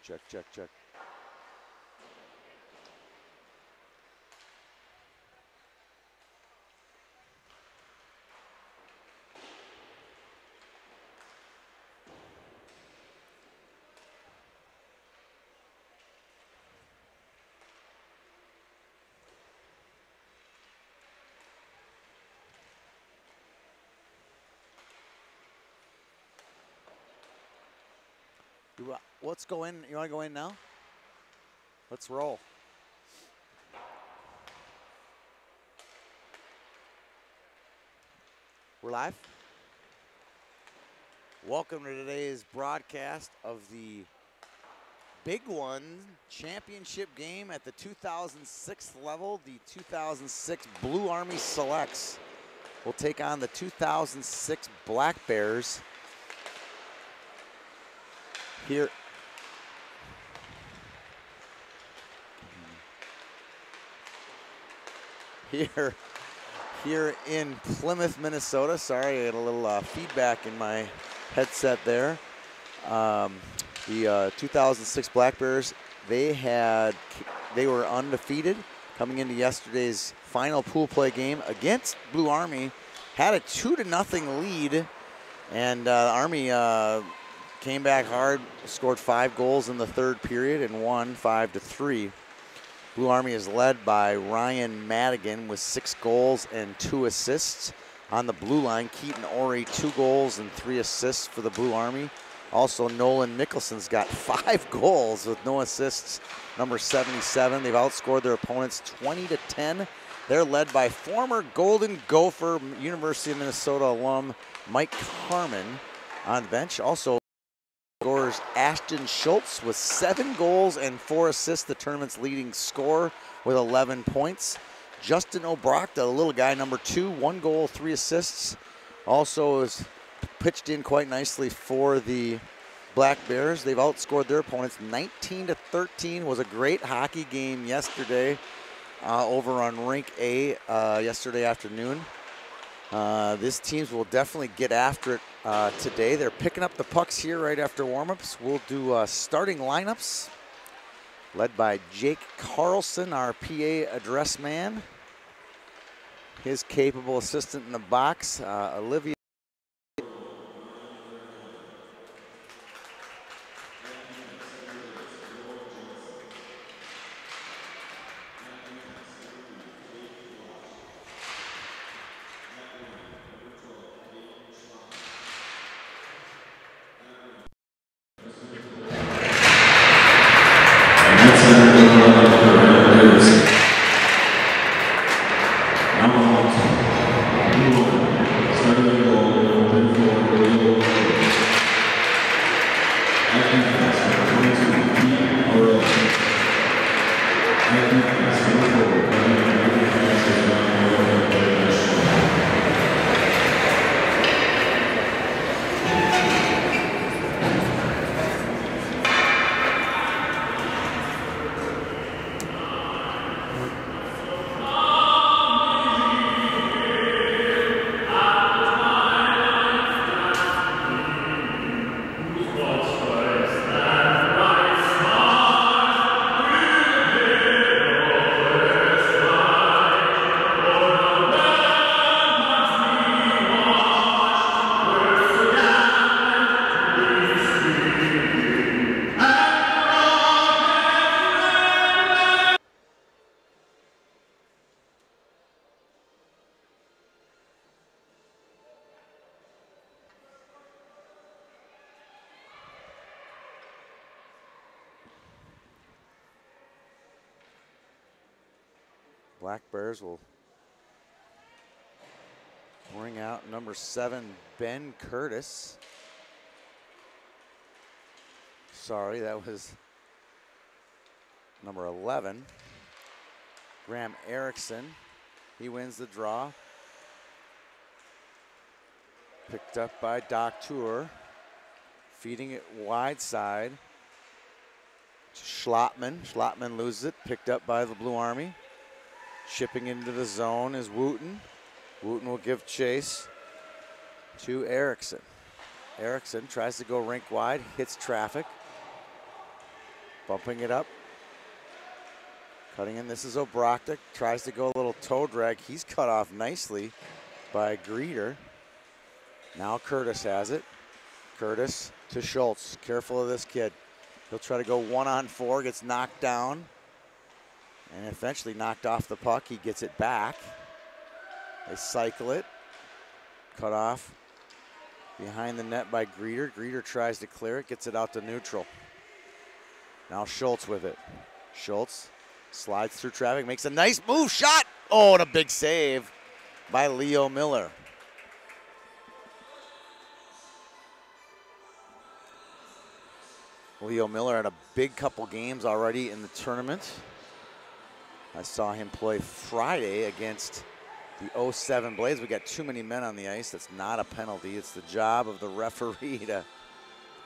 Check, check, check. Let's go in. You want to go in now? Let's roll. We're live. Welcome to today's broadcast of the Big One championship game at the 2006 level. The 2006 Blue Army Selects will take on the 2006 Black Bears. Here in Plymouth, Minnesota. Sorry, I had a little feedback in my headset there. The 2006 Black Bears, they were undefeated coming into yesterday's final pool play game against Blue Army. Had a 2-0 lead, and Army came back hard, scored 5 goals in the third period, and won 5-3. Blue Army is led by Ryan Madigan with 6 goals and 2 assists. On the blue line, Keaton Ori, 2 goals and 3 assists for the Blue Army. Also, Nolan Nicholson's got 5 goals with no assists, number 77. They've outscored their opponents 20-10. They're led by former Golden Gopher, University of Minnesota alum Mike Carmen on the bench. Also, scores Ashton Schultz with 7 goals and 4 assists, the tournament's leading scorer with 11 points. Justin O'Brock, the little guy, number 2, 1 goal, 3 assists. Also is pitched in quite nicely for the Black Bears. They've outscored their opponents 19-13. Was a great hockey game yesterday over on Rink A yesterday afternoon. This teams will definitely get after it today. They're picking up the pucks here right after warmups. We'll do starting lineups led by Jake Carlson, our PA address man. His capable assistant in the box, Olivia. Black Bears will bring out number 7, Ben Curtis. Sorry, that was number 11. Graham Erickson, he wins the draw. Picked up by Doc Tour. Feeding it wide side. Schlottman. Schlottman loses it. Picked up by the Blue Army. Shipping into the zone is Wooten. Wooten will give chase to Erickson. Erickson tries to go rink wide, hits traffic. Bumping it up. Cutting in, this is Obrochta. Tries to go a little toe drag. He's cut off nicely by Greeter. Now Curtis has it. Curtis to Schultz. Careful of this kid. He'll try to go 1-on-4, gets knocked down. And eventually knocked off the puck. He gets it back. They cycle it. Cut off behind the net by Greeter. Greeter tries to clear it, gets it out to neutral. Now Schultz with it. Schultz slides through traffic, makes a nice move, shot. Oh, and a big save by Leo Miller. Leo Miller had a big couple games already in the tournament. I saw him play Friday against the 07 Blades. We got too many men on the ice. That's not a penalty. It's the job of the referee to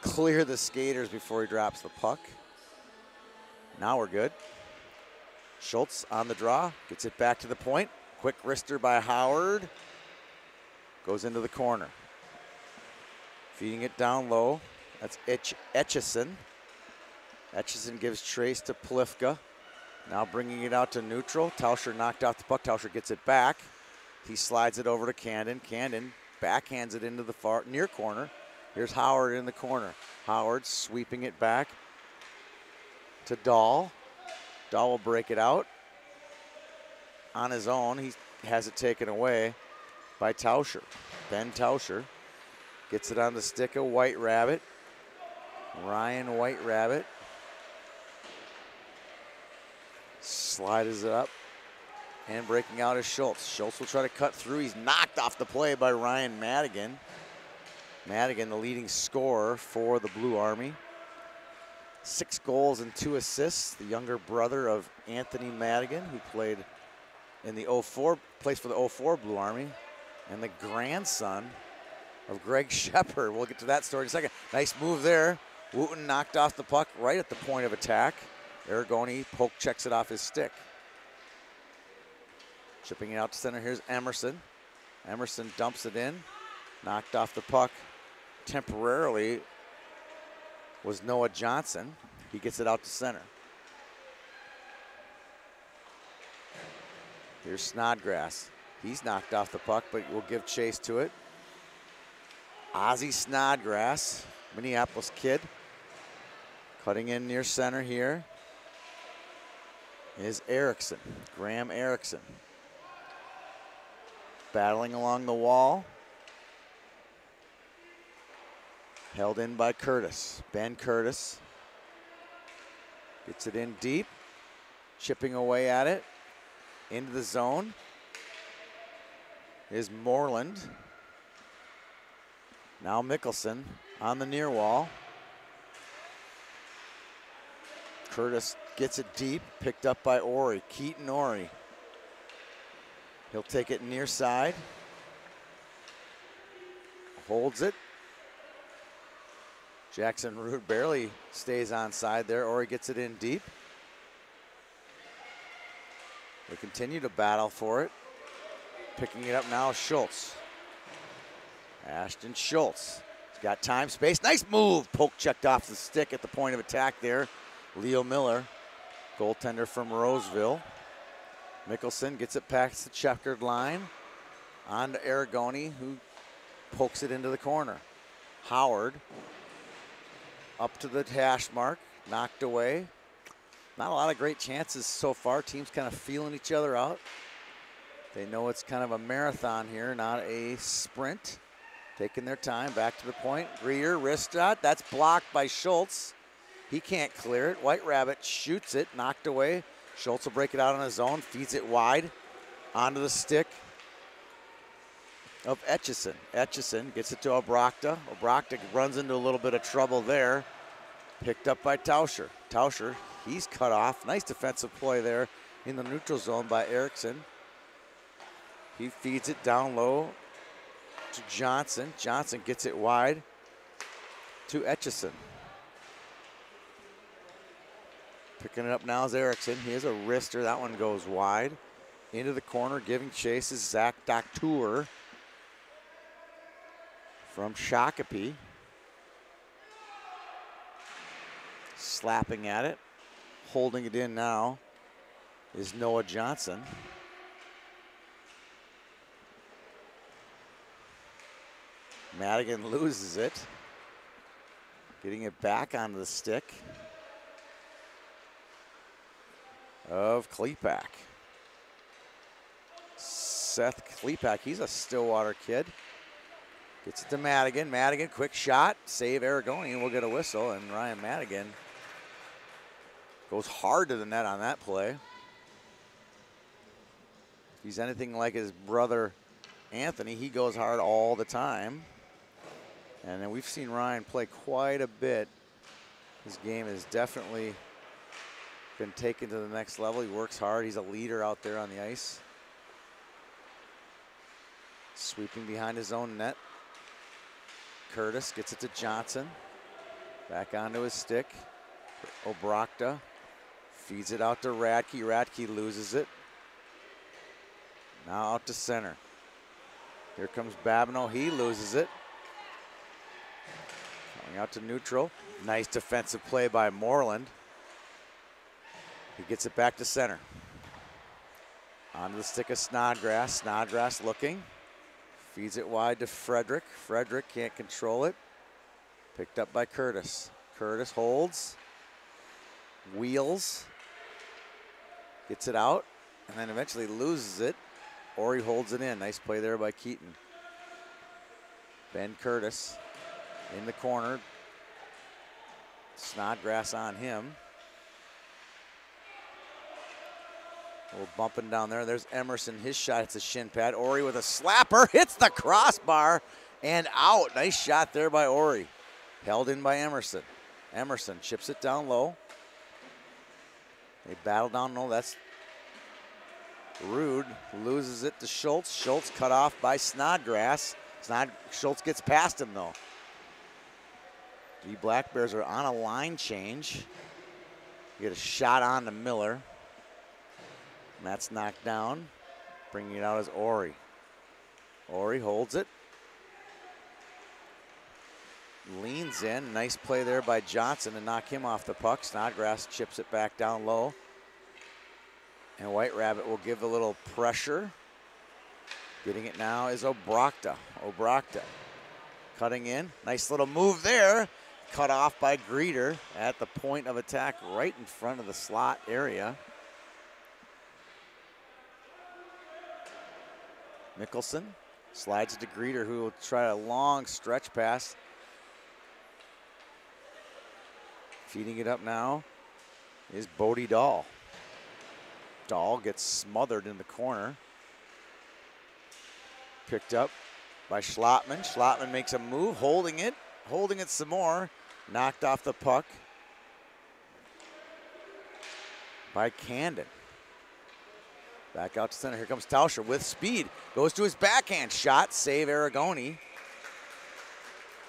clear the skaters before he drops the puck. Now we're good. Schultz on the draw, gets it back to the point. Quick wrister by Howard. Goes into the corner. Feeding it down low. That's Etchison. Etchison gives trace to Plifka. Now bringing it out to neutral. Tauscher knocked out the puck. Tauscher gets it back. He slides it over to Candon. Candon backhands it into the far near corner. Here's Howard in the corner. Howard sweeping it back to Dahl. Dahl will break it out on his own. He has it taken away by Tauscher. Ben Tauscher gets it on the stick of White Rabbit. Ryan White Rabbit slides it up, and breaking out is Schultz. Schultz will try to cut through. He's knocked off the play by Ryan Madigan. Madigan, the leading scorer for the Blue Army. 6 goals and 2 assists. The younger brother of Anthony Madigan, who played in the 04, plays for the 04 Blue Army, and the grandson of Greg Shepard. We'll get to that story in a second. Nice move there. Wooten knocked off the puck right at the point of attack. Aragoni poke checks it off his stick. Chipping it out to center, here's Emerson. Emerson dumps it in. Knocked off the puck temporarily was Noah Johnson. He gets it out to center. Here's Snodgrass. He's knocked off the puck, but will give chase to it. Ozzie Snodgrass, Minneapolis kid. Cutting in near center here is Erickson, Graham Erickson. Battling along the wall. Held in by Curtis. Ben Curtis gets it in deep, chipping away at it. Into the zone is Moreland. Now Mickelson on the near wall. Curtis gets it deep, picked up by Ori, Keaton Ori. He'll take it near side. Holds it. Jackson Root barely stays on side there. Ori gets it in deep. They continue to battle for it. Picking it up now, Schultz. Ashton Schultz. He's got time, space. Nice move. Poke checked off the stick at the point of attack there. Leo Miller, goaltender from Roseville. Mickelson gets it past the checkered line. On to Aragoni, who pokes it into the corner. Howard up to the hash mark, knocked away. Not a lot of great chances so far. Teams kind of feeling each other out. They know it's kind of a marathon here, not a sprint. Taking their time, back to the point. Greer, wrist shot, that's blocked by Schultz. He can't clear it. White Rabbit shoots it, knocked away. Schultz will break it out on his own, feeds it wide onto the stick of Etchison. Etchison gets it to Obrochta. Obrochta runs into a little bit of trouble there. Picked up by Tauscher. Tauscher, he's cut off. Nice defensive play there in the neutral zone by Erickson. He feeds it down low to Johnson. Johnson gets it wide to Etchison. Picking it up now is Erickson. He has a wrister. That one goes wide. Into the corner, giving chase is Zach Doctour from Shakopee. Slapping at it. Holding it in now is Noah Johnson. Madigan loses it. Getting it back onto the stick of Klepak. Seth Klepak, he's a Stillwater kid. Gets it to Madigan. Madigan, quick shot. Save Aragonian. We'll get a whistle. And Ryan Madigan goes hard to the net on that play. If he's anything like his brother Anthony, he goes hard all the time. And then we've seen Ryan play quite a bit. His game has definitely been taken to the next level. He works hard. He's a leader out there on the ice. Sweeping behind his own net. Curtis gets it to Johnson. Back onto his stick. Obrochta feeds it out to Radke. Radke loses it. Now out to center. Here comes Babineau. He loses it. Coming out to neutral. Nice defensive play by Moreland. He gets it back to center. Onto the stick of Snodgrass. Snodgrass looking. Feeds it wide to Frederick. Frederick can't control it. Picked up by Curtis. Curtis holds. Wheels. Gets it out. And then eventually loses it. Ori holds it in. Nice play there by Keaton. Ben Curtis in the corner. Snodgrass on him. A little bumping down there. There's Emerson. His shot hits a shin pad. Ori with a slapper. Hits the crossbar and out. Nice shot there by Ori. Held in by Emerson. Emerson chips it down low. They battle down low. That's Rude. Loses it to Schultz. Schultz cut off by Snodgrass. Schultz gets past him though. The Black Bears are on a line change. You get a shot on to Miller. And that's knocked down. Bringing it out is Ori. Ori holds it. Leans in. Nice play there by Johnson to knock him off the puck. Snodgrass chips it back down low. And White Rabbit will give a little pressure. Getting it now is Obrochta. Obrochta cutting in. Nice little move there. Cut off by Greeter at the point of attack right in front of the slot area. Mickelson slides it to Greeter, who will try a long stretch pass. Feeding it up now is Bodie Dahl. Dahl gets smothered in the corner. Picked up by Schlottman. Schlottman makes a move, holding it some more. Knocked off the puck by Candon. Back out to center. Here comes Tauscher with speed. Goes to his backhand shot. Save Aragoni,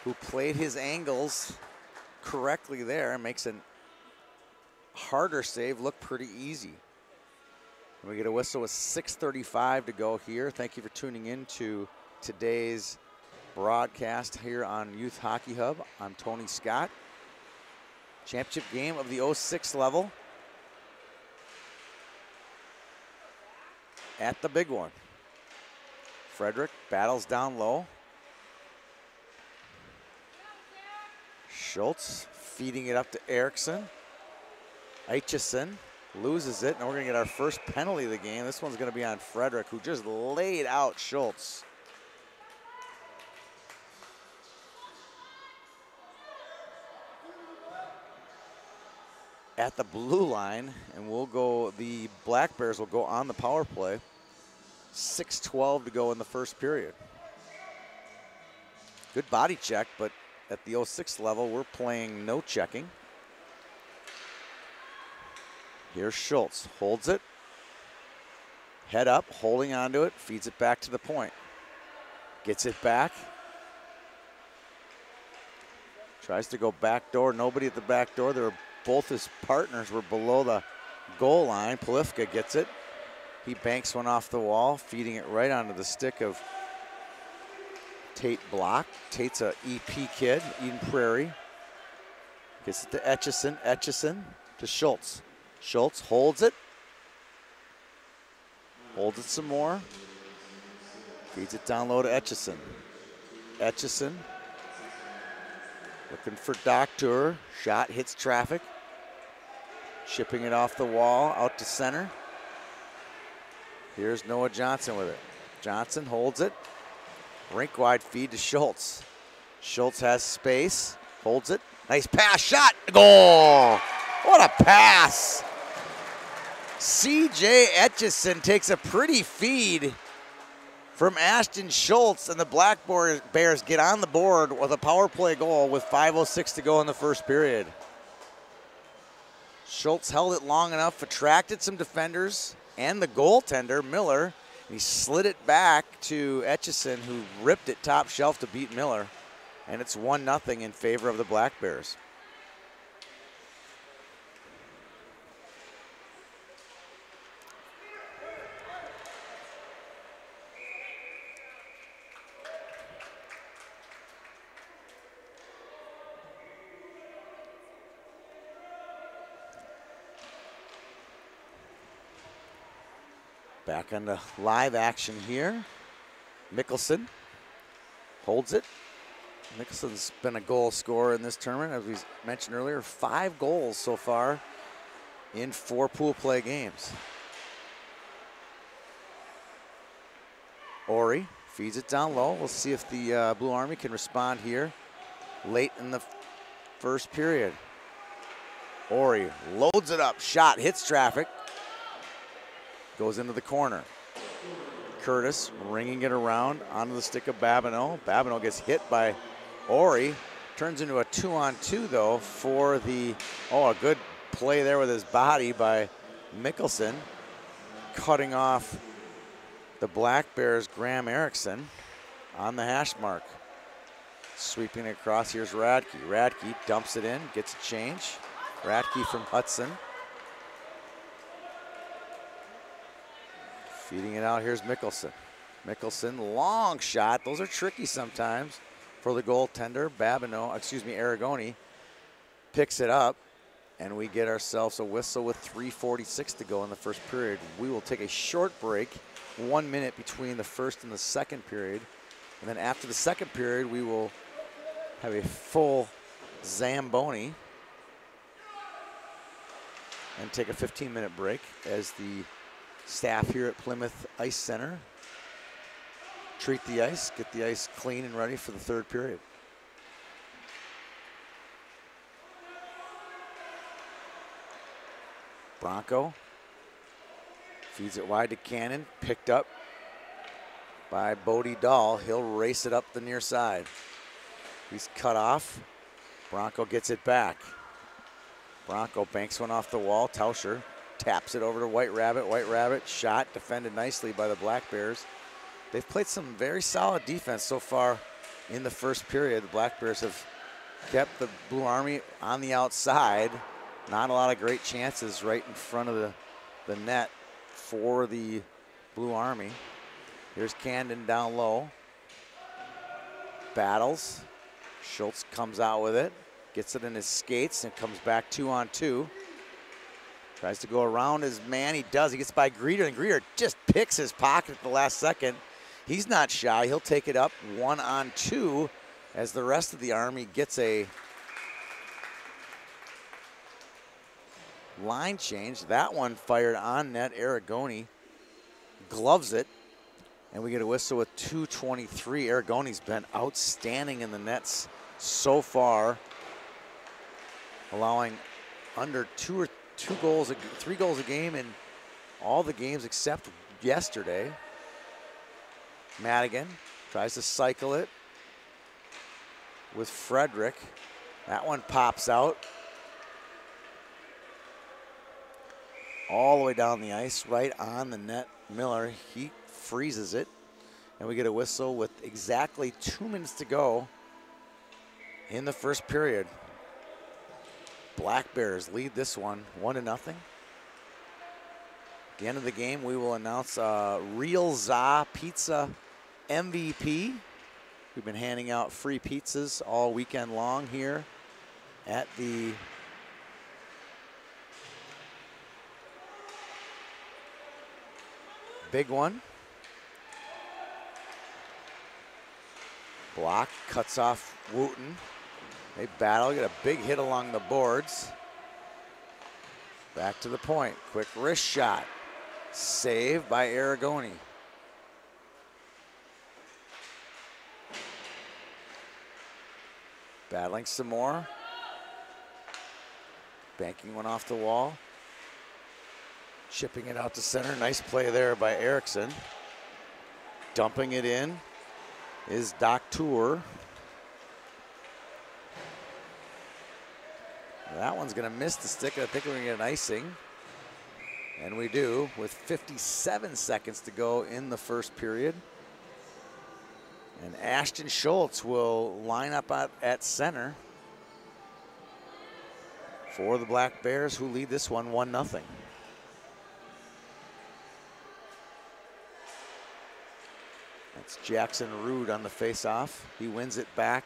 who played his angles correctly there. Makes a harder save look pretty easy. And we get a whistle with 6:35 to go here. Thank you for tuning in to today's broadcast here on Youth Hockey Hub. I'm Tony Scott. Championship game of the 06 level. At the big one. Frederick battles down low. Schultz feeding it up to Erickson. Eichison loses it, and we're going to get our first penalty of the game. This one's going to be on Frederick, who just laid out Schultz. At the blue line, and the Black Bears will go on the power play. 6:12 to go in the first period. Good body check, but at the 06 level, we're playing no checking. Here's Schultz, holds it. Head up, holding onto it, feeds it back to the point. Gets it back. Tries to go back door, nobody at the back door. Both his partners were below the goal line. Polifka gets it. He banks one off the wall, feeding it right onto the stick of Tate Block. Tate's a EP kid, Eden Prairie. Gets it to Etchison. Etchison to Schultz. Schultz holds it. Holds it some more. Feeds it down low to Etchison. Etchison looking for Doctor. Shot hits traffic. Shipping it off the wall out to center. Here's Noah Johnson with it. Johnson holds it. Rink wide feed to Schultz. Schultz has space. Holds it. Nice pass. Shot. Goal. What a pass. C.J. Etchison takes a pretty feed from Ashton Schultz, and the Black Bears get on the board with a power play goal with 5:06 to go in the first period. Schultz held it long enough, attracted some defenders and the goaltender, Miller. He slid it back to Etchison, who ripped it top shelf to beat Miller, and it's 1-0 in favor of the Black Bears. Back on the live action here. Mickelson holds it. Mickelson's been a goal scorer in this tournament, as we mentioned earlier. 5 goals so far in 4 pool play games. Ori feeds it down low. We'll see if the Blue Army can respond here late in the first period. Ori loads it up. Shot hits traffic. Goes into the corner. Curtis ringing it around onto the stick of Babineau. Babineau gets hit by Ori. Turns into a 2-on-2 though for the, a good play there with his body by Mickelson. Cutting off the Black Bears' Graham Erickson on the hash mark. Sweeping it across, here's Radke. Radke dumps it in, gets a change. Radke from Hudson. Feeding it out, here's Mickelson. Mickelson, long shot. Those are tricky sometimes for the goaltender. Aragoni picks it up, and we get ourselves a whistle with 3:46 to go in the first period. We will take a short break, 1 minute between the first and the second period. And then after the second period, we will have a full Zamboni and take a 15-minute break as the staff here at Plymouth Ice Center treat the ice, get the ice clean and ready for the third period. Bronco feeds it wide to Cannon, picked up by Bodie Dahl. He'll race it up the near side. He's cut off. Bronco gets it back. Bronco banks one off the wall. Tauscher taps it over to White Rabbit. White Rabbit shot, defended nicely by the Black Bears. They've played some very solid defense so far in the first period. The Black Bears have kept the Blue Army on the outside. Not a lot of great chances right in front of the net for the Blue Army. Here's Camden down low. Battles. Schultz comes out with it. Gets it in his skates and comes back 2-on-2. Tries to go around his man. He does. He gets by Greeter, and Greeter just picks his pocket at the last second. He's not shy. He'll take it up 1-on-2 as the rest of the Army gets a line change. That one fired on net. Aragoni gloves it, and we get a whistle with 2:23. Aragoni's been outstanding in the nets so far, allowing under 3 goals a game in all the games except yesterday. Madigan tries to cycle it with Frederick. That one pops out all the way down the ice, right on the net. Miller, he freezes it, and we get a whistle with exactly 2 minutes to go in the first period. Black Bears lead this one 1-0. At the end of the game, we will announce Real Za Pizza MVP. We've been handing out free pizzas all weekend long here at the big one. Block, cuts off Wooten. They battle, get a big hit along the boards. Back to the point, quick wrist shot. Save by Aragoni. Battling some more. Banking one off the wall. Chipping it out to center. Nice play there by Erickson. Dumping it in is Doctour. That one's gonna miss the stick. I think we're gonna get an icing. And we do, with 57 seconds to go in the first period. And Ashton Schultz will line up at center for the Black Bears, who lead this one 1-0. That's Jackson Rude on the faceoff. He wins it back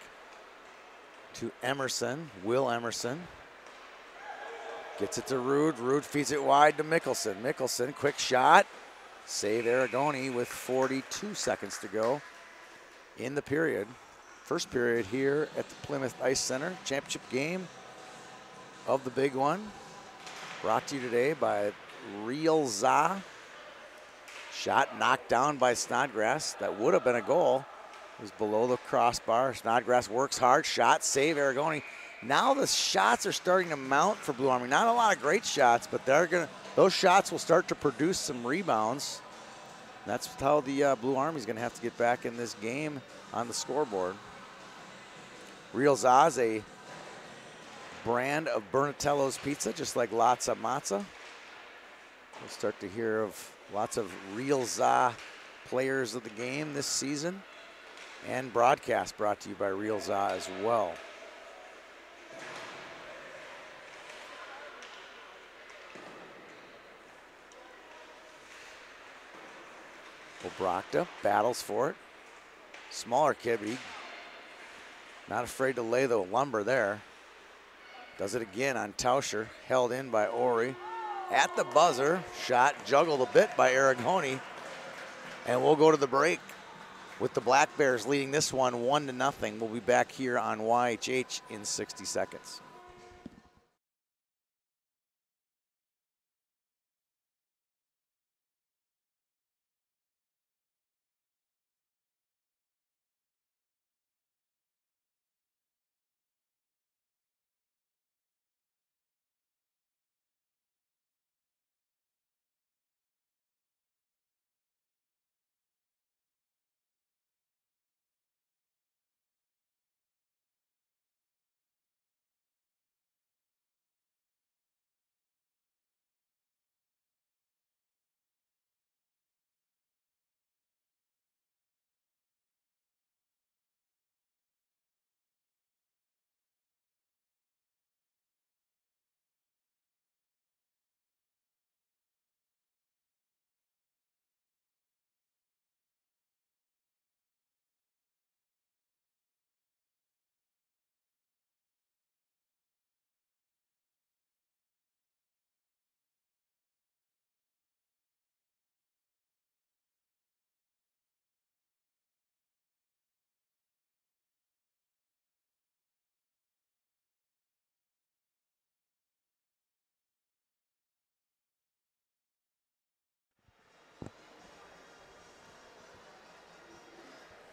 to Emerson, Will Emerson. Gets it to Rude. Rude feeds it wide to Mickelson. Mickelson, quick shot. Save Aragoni with 42 seconds to go in the period. First period here at the Plymouth Ice Center. Championship game of the big one. Brought to you today by Real Za. Shot knocked down by Snodgrass. That would have been a goal. It was below the crossbar. Snodgrass works hard. Shot, save Aragoni. Now the shots are starting to mount for Blue Army. Not a lot of great shots, but those shots will start to produce some rebounds. That's how the Blue Army is going to have to get back in this game on the scoreboard. Real Za's a brand of Bernatello's pizza, just like Latza Matza. We'll start to hear of lots of Real Za players of the game this season, and broadcast brought to you by Real Za as well. Obrakta battles for it. Smaller kid, but not afraid to lay the lumber there. Does it again on Tauscher, held in by Ori. At the buzzer, shot juggled a bit by Aragoni. And we'll go to the break with the Black Bears leading this one 1-0. We'll be back here on YHH in 60 seconds.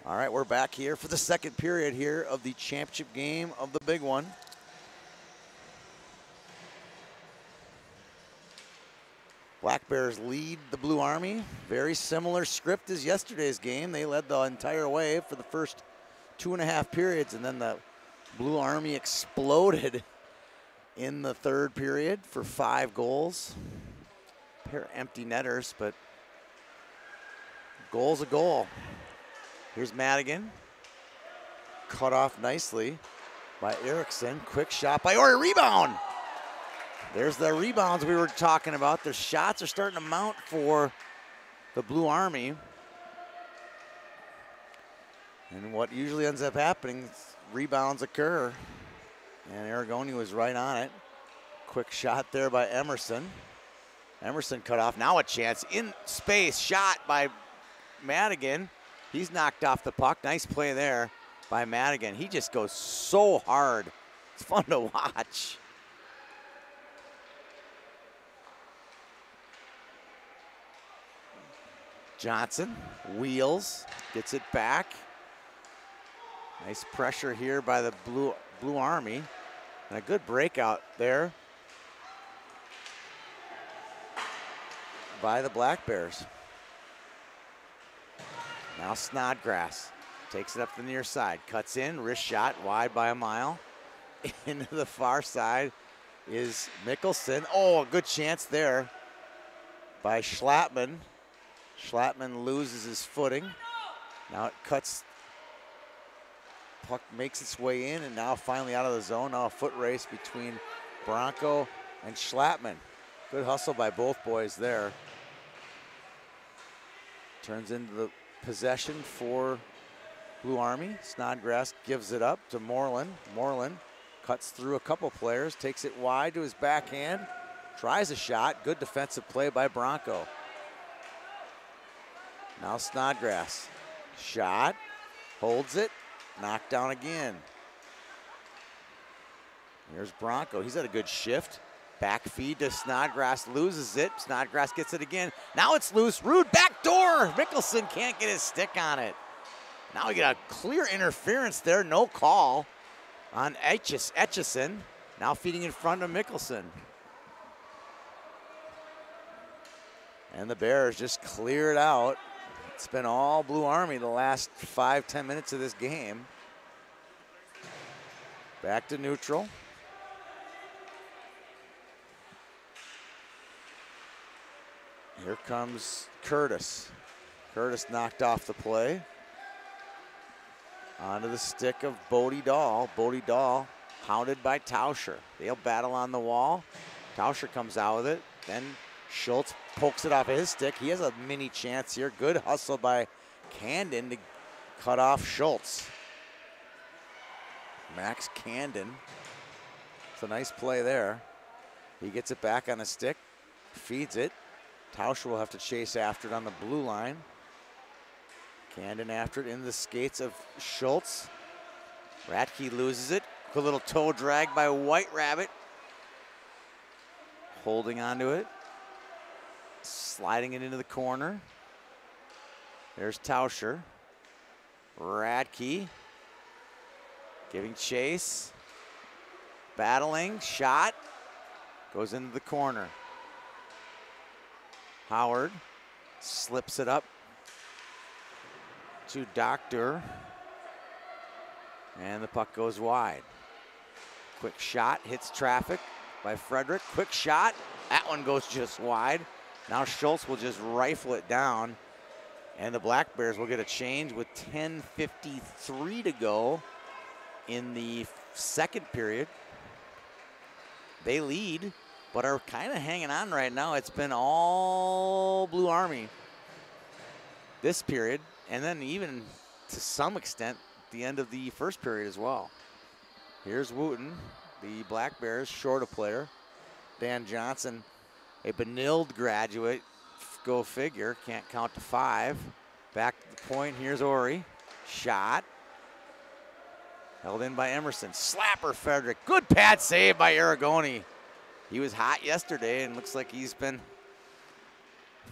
All right, we're back here for the second period here of the championship game of the big one. Black Bears lead the Blue Army. Very similar script as yesterday's game. They led the entire way for the first 2.5 periods, and then the Blue Army exploded in the third period for 5 goals. A pair of empty netters, but goal's a goal. Here's Madigan. Cut off nicely by Erickson. Quick shot by Ori. Rebound! There's the rebounds we were talking about. The shots are starting to mount for the Blue Army. And what usually ends up happening, rebounds occur. And Aragoni was right on it. Quick shot there by Emerson. Emerson cut off. Now a chance in space. Shot by Madigan. He's knocked off the puck. Nice play there by Madigan. He just goes so hard. It's fun to watch. Johnson wheels, gets it back. Nice pressure here by the Blue Army. And a good breakout there by the Black Bears. Now Snodgrass takes it up the near side, cuts in, wrist shot, wide by a mile. Into the far side is Mickelson. Oh, a good chance there by Schlattman. Schlattman loses his footing. Now it cuts, puck makes its way in, and now finally out of the zone. Now a foot race between Bronco and Schlattman. Good hustle by both boys there. Turns into the possession for Blue Army. Snodgrass gives it up to Moreland. Moreland cuts through a couple players, takes it wide to his backhand, tries a shot. Good defensive play by Bronco. Now Snodgrass, shot, holds it, knocked down again. Here's Bronco, he's had a good shift. Back feed to Snodgrass, loses it. Snodgrass gets it again. Now it's loose, Rude back door. Mickelson can't get his stick on it. Now we get a clear interference there, no call on Etchison. Now feeding in front of Mickelson. And the Bears just clear it out. It's been all Blue Army the last 5-10 minutes of this game. Back to neutral. Here comes Curtis. Curtis knocked off the play. Onto the stick of Bodie Dahl. Bodie Dahl hounded by Tauscher. They'll battle on the wall. Tauscher comes out with it. Then Schultz pokes it off of his stick. He has a mini chance here. Good hustle by Candon to cut off Schultz. Max Candon. It's a nice play there. He gets it back on a stick, feeds it. Tauscher will have to chase after it on the blue line. Candon after it into the skates of Schultz. Radke loses it. Good little toe drag by White Rabbit. Holding onto it. Sliding it into the corner. There's Tauscher. Radke giving chase. Battling, shot. Goes into the corner. Howard slips it up to Doctor. And the puck goes wide. Quick shot, hits traffic by Frederick. Quick shot, that one goes just wide. Now Schultz will just rifle it down, and the Black Bears will get a change with 10:53 to go in the second period. They lead, but are kind of hanging on right now. It's been all Blue Army this period, and then even to some extent the end of the first period as well. Here's Wooten, the Black Bears, short a player. Dan Johnson, a Benilde graduate, go figure, can't count to 5. Back to the point, here's Ori. Shot. Held in by Emerson. Slapper Frederick. Good pad save by Aragoni. He was hot yesterday and looks like he's been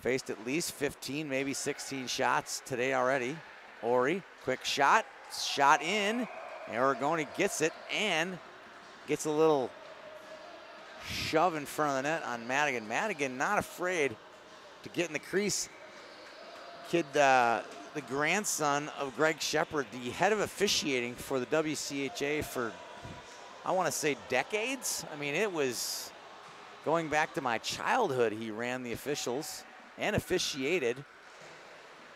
faced at least 15, maybe 16 shots today already. Ori, quick shot. Shot in. Aragoni gets it and gets a little shove in front of the net on Madigan. Madigan not afraid to get in the crease. Kid, the grandson of Greg Shepard, the head of officiating for the WCHA for, I want to say, decades. I mean, it was going back to my childhood. He ran the officials and officiated.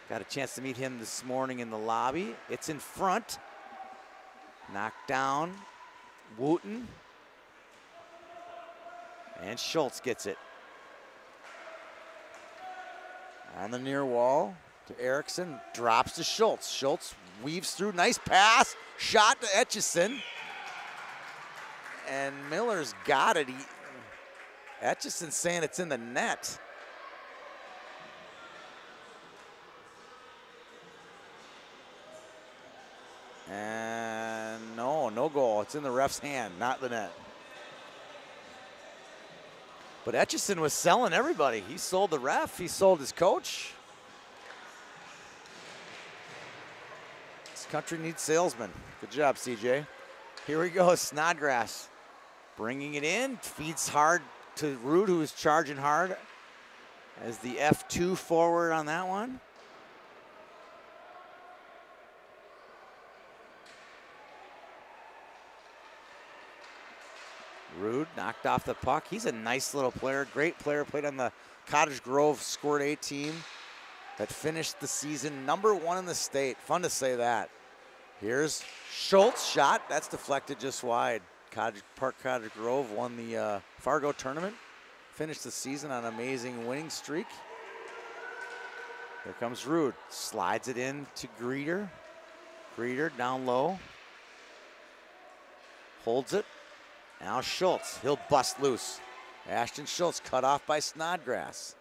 Got a chance to meet him this morning in the lobby. It's in front. Knocked down. Wooten. And Schultz gets it. On the near wall to Erickson. Drops to Schultz. Schultz weaves through. Nice pass. Shot to Etchison. And Miller's got it. Etchison saying it's in the net. And no goal. It's in the ref's hand, not the net. But Etchison was selling everybody. He sold the ref, he sold his coach. This country needs salesmen. Good job, CJ. Here we go, Snodgrass. Bringing it in, feeds hard to Ruud, who is charging hard as the F2 forward on that one. Ruud knocked off the puck. He's a nice little player, great player, played on the Cottage Grove Squirt A team that finished the season #1 in the state. Fun to say that. Here's Schultz shot, that's deflected just wide. Cottage Grove won the Fargo tournament, finished the season on an amazing winning streak. Here comes Ruud, slides it in to Greeter. Greeter down low, holds it. Now Schultz, he'll bust loose. Ashton Schultz cut off by Snodgrass.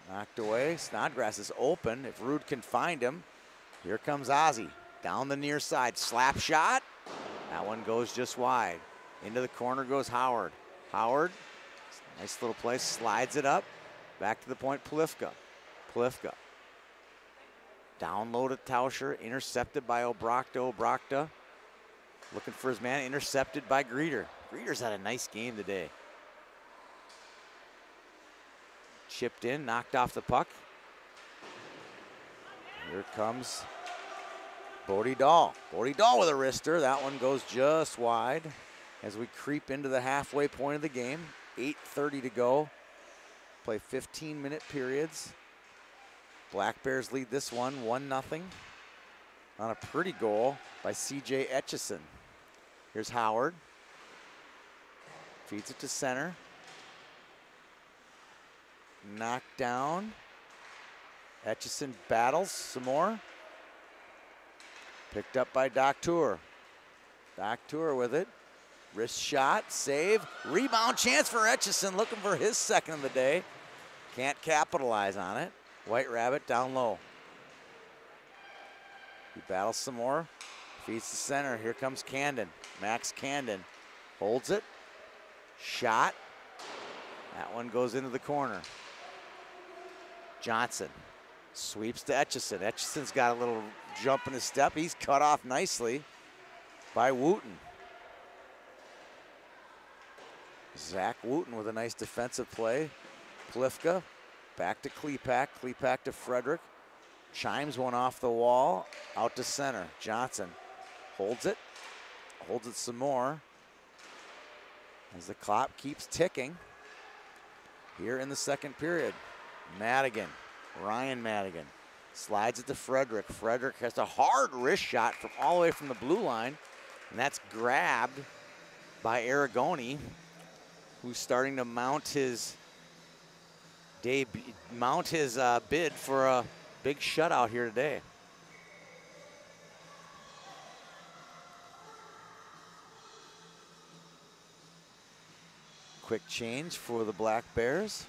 Knocked away, Snodgrass is open if Ruud can find him. Here comes Ozzie, down the near side, slap shot. That one goes just wide. Into the corner goes Howard. Howard, nice little play, slides it up. Back to the point, Polifka. Polifka. Down low to Tauscher, intercepted by Obrochta. Obrochta looking for his man, intercepted by Greeter. Greeter's had a nice game today. Chipped in, knocked off the puck. Here comes Bodie Dahl. Bodie Dahl with a wrister. That one goes just wide as we creep into the halfway point of the game. 8:30 to go. Play 15-minute periods. Black Bears lead this one 1-0 on a pretty goal by CJ Etchison. Here's Howard. Feeds it to center. Knocked down. Etchison battles some more. Picked up by Doctour. Doctour with it. Wrist shot, save, rebound chance for Etchison, looking for his second of the day. Can't capitalize on it. White Rabbit down low. He battles some more. Feeds the center. Here comes Candon. Max Candon holds it. Shot. That one goes into the corner. Johnson sweeps to Etchison. Etchison's got a little jump in his step. He's cut off nicely by Wooten. Zach Wooten with a nice defensive play. Polifka back to Klepak. Klepak to Frederick. Chimes one off the wall. Out to center. Johnson holds it. Holds it some more. As the clock keeps ticking. Here in the second period. Madigan. Ryan Madigan. Slides it to Frederick. Frederick has a hard wrist shot from all the way from the blue line. And that's grabbed by Aragoni, who's starting to mount his bid for a big shutout here today. Quick change for the Black Bears.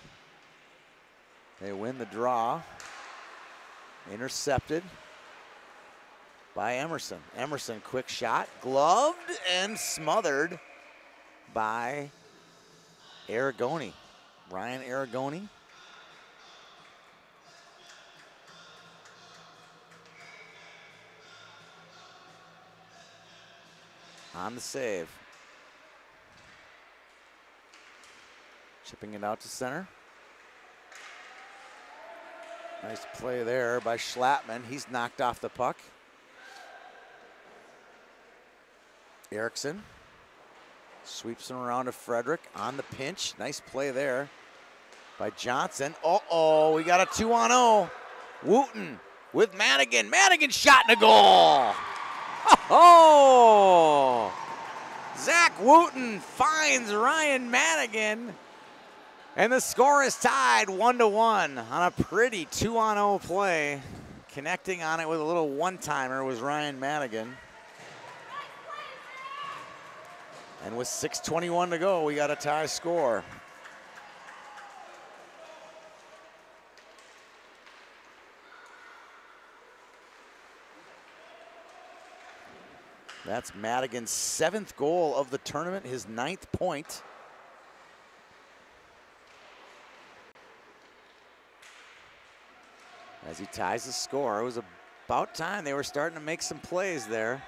They win the draw. Intercepted by Emerson. Emerson, quick shot, gloved and smothered by Aragoni. Ryan Aragoni. On the save. Chipping it out to center. Nice play there by Schlattman. He's knocked off the puck. Erickson sweeps him around to Frederick on the pinch. Nice play there by Johnson. Uh-oh, we got a 2-on-0. Wooten with Madigan. Madigan shot and a goal. Oh! Zach Wooten finds Ryan Madigan. And the score is tied 1-1 on a pretty 2-on-0 play. Connecting on it with a little one-timer was Ryan Madigan. And with 6:21 to go, we got a tie score. That's Madigan's 7th goal of the tournament, his 9th point. As he ties the score, it was about time they were starting to make some plays there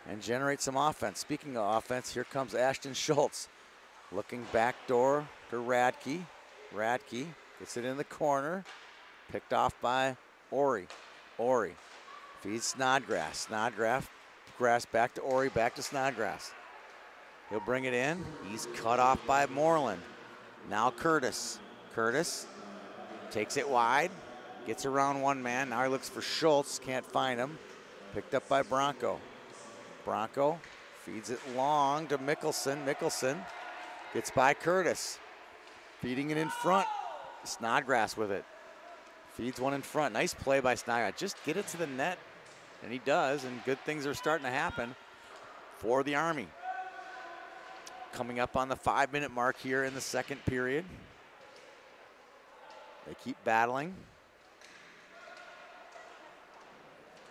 and generate some offense. Speaking of offense, here comes Ashton Schultz. Looking back door to Radke. Radke gets it in the corner. Picked off by Ori. Ori feeds Snodgrass. Snodgrass back to Ori, back to Snodgrass. He'll bring it in. He's cut off by Moreland. Now Curtis. Curtis takes it wide. Gets around one man. Now he looks for Schultz. Can't find him. Picked up by Bronco. Bronco feeds it long to Mickelson. Mickelson gets by Curtis. Feeding it in front. Snodgrass with it. Feeds one in front. Nice play by Snodgrass. Just get it to the net. And he does, and good things are starting to happen for the Army. Coming up on the 5-minute mark here in the second period. They keep battling.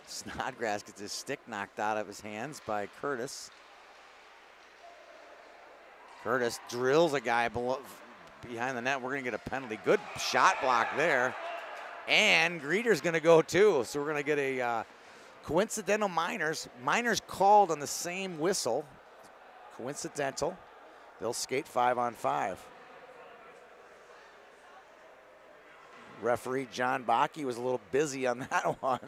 Snodgrass gets his stick knocked out of his hands by Curtis. Curtis drills a guy behind the net. We're going to get a penalty. Good shot block there. And Greeter's going to go too. So we're going to get a coincidental minors. Minors called on the same whistle. Coincidental. They'll skate 5-on-5. Referee John Bakke was a little busy on that one.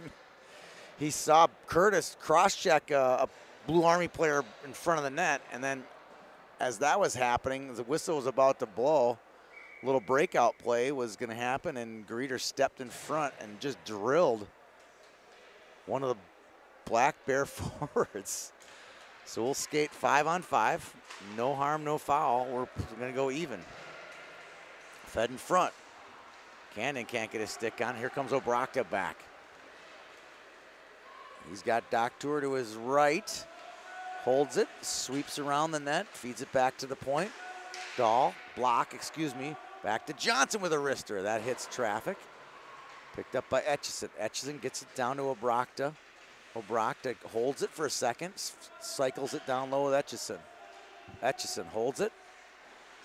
He saw Curtis cross-check a Blue Army player in front of the net, and then as that was happening, the whistle was about to blow. A little breakout play was going to happen, and Greeter stepped in front and just drilled one of the Black Bear forwards. So we'll skate 5-on-5. No harm, no foul. We're going to go even. Fed in front. Cannon can't get his stick on. Here comes Obrochta back. He's got Doctor to his right. Holds it, sweeps around the net, feeds it back to the point. Back to Johnson with a wrister. That hits traffic. Picked up by Etchison. Etchison gets it down to Obrochta. Obrochta holds it for a second, cycles it down low with Etchison. Etchison holds it,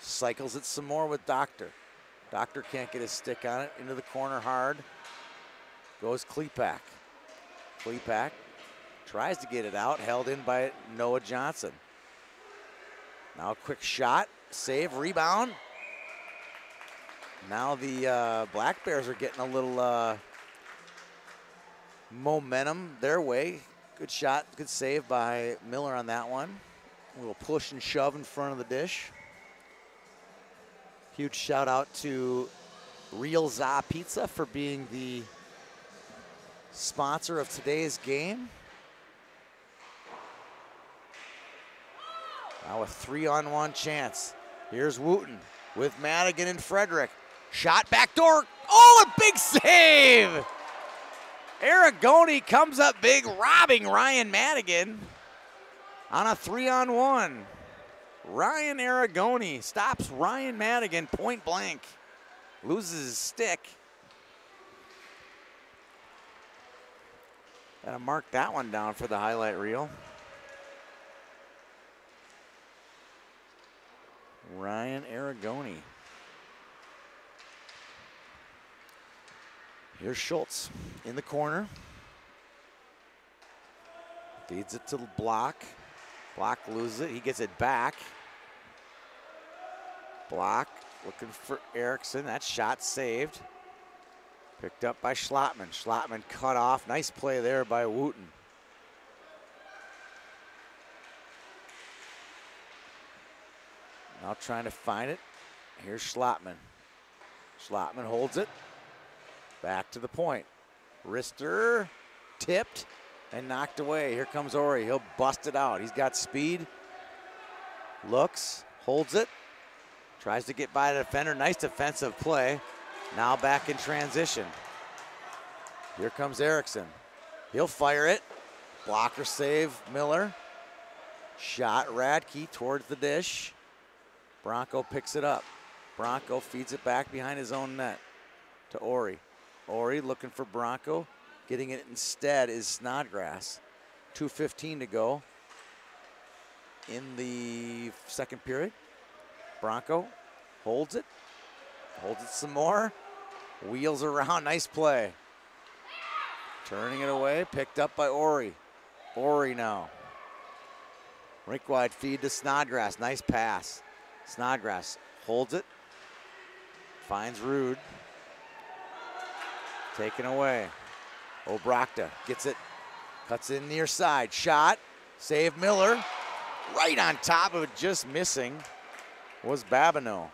cycles it some more with Doctor. Doctor can't get his stick on it. Into the corner hard. Goes Klepak. Klepak tries to get it out, held in by Noah Johnson. Now a quick shot, save, rebound. Now the Black Bears are getting a little momentum their way. Good shot, good save by Miller on that one. A little push and shove in front of the dish. Huge shout out to Real Za Pizza for being the sponsor of today's game. Now a 3-on-1 chance. Here's Wooten with Madigan and Frederick. Shot backdoor. Oh, a big save! Aragoni comes up big, robbing Ryan Madigan on a 3-on-1. Ryan Aragoni stops Ryan Madigan point blank. Loses his stick. Gotta mark that one down for the highlight reel. Ryan Aragoni. Here's Schultz in the corner. Feeds it to Block. Block loses it. He gets it back. Block looking for Erickson. That shot saved. Picked up by Schlotman. Schlotman cut off. Nice play there by Wooten. Now trying to find it. Here's Schlotman. Schlotman holds it. Back to the point. Wrister tipped and knocked away. Here comes Ori. He'll bust it out. He's got speed. Looks, holds it. Tries to get by the defender. Nice defensive play. Now back in transition. Here comes Erickson. He'll fire it. Blocker save, Miller. Shot Radke towards the dish. Bronco picks it up. Bronco feeds it back behind his own net to Ori. Ori looking for Bronco. Getting it instead is Snodgrass. 2:15 to go in the second period. Bronco holds it some more, wheels around, nice play. Turning it away, picked up by Ori. Ori now. Rink wide feed to Snodgrass, nice pass. Snodgrass holds it, finds Rude. Taken away. Obrochta gets it, cuts in near side, shot, save Miller. Right on top of it, just missing, was Babineau.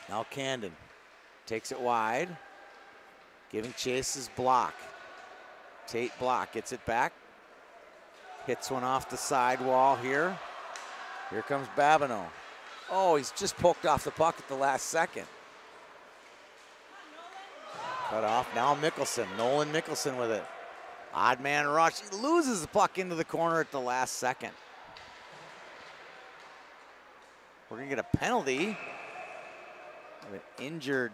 Now Candon takes it wide, giving chase his block. Tate block, gets it back, hits one off the sidewall here. Here comes Babineau. Oh, he's just poked off the puck at the last second. Cut off, now Mickelson, Nolan Mickelson with it. Odd man rush, he loses the puck into the corner at the last second. We're gonna get a penalty of an injured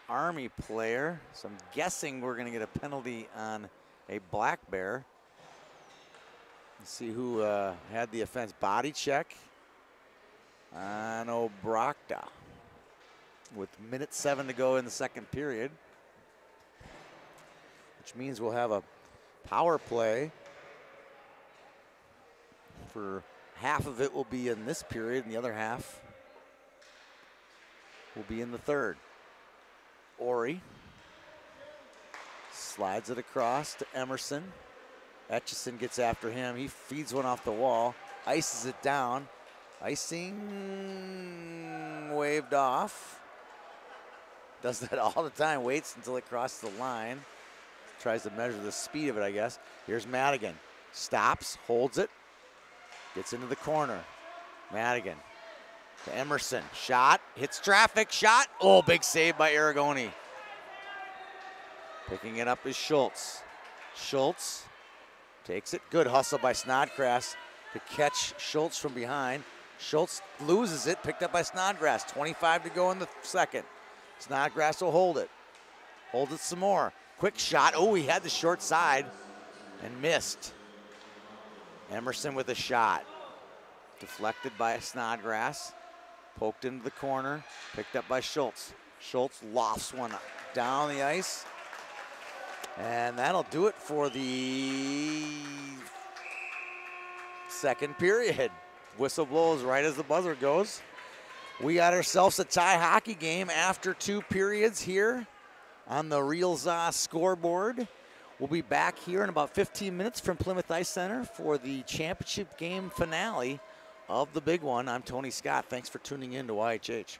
Army player. So I'm guessing we're gonna get a penalty on a Black Bear. Let's see who had the offense. Body check on Obrochta with minute 7 to go in the second period, which means we'll have a power play. For half of it will be in this period, and the other half will be in the third. Ori slides it across to Emerson. Etchison gets after him. He feeds one off the wall, ices it down. Icing waved off. Does that all the time, waits until it crosses the line. Tries to measure the speed of it, I guess. Here's Madigan, stops, holds it, gets into the corner. Madigan to Emerson, shot, hits traffic, shot. Oh, big save by Aragoni. Picking it up is Schultz. Schultz takes it, good hustle by Snodgrass to catch Schultz from behind. Schultz loses it, picked up by Snodgrass. 25 to go in the second. Snodgrass will hold it. Hold it some more. Quick shot. Oh, he had the short side and missed. Emerson with a shot. Deflected by Snodgrass. Poked into the corner. Picked up by Schultz. Schultz lofts one down the ice. And that'll do it for the second period. Whistle blows right as the buzzer goes. We got ourselves a tie hockey game after 2 periods here on the Reels scoreboard. We'll be back here in about 15 minutes from Plymouth Ice Center for the championship game finale of the big one. I'm Tony Scott. Thanks for tuning in to YHH.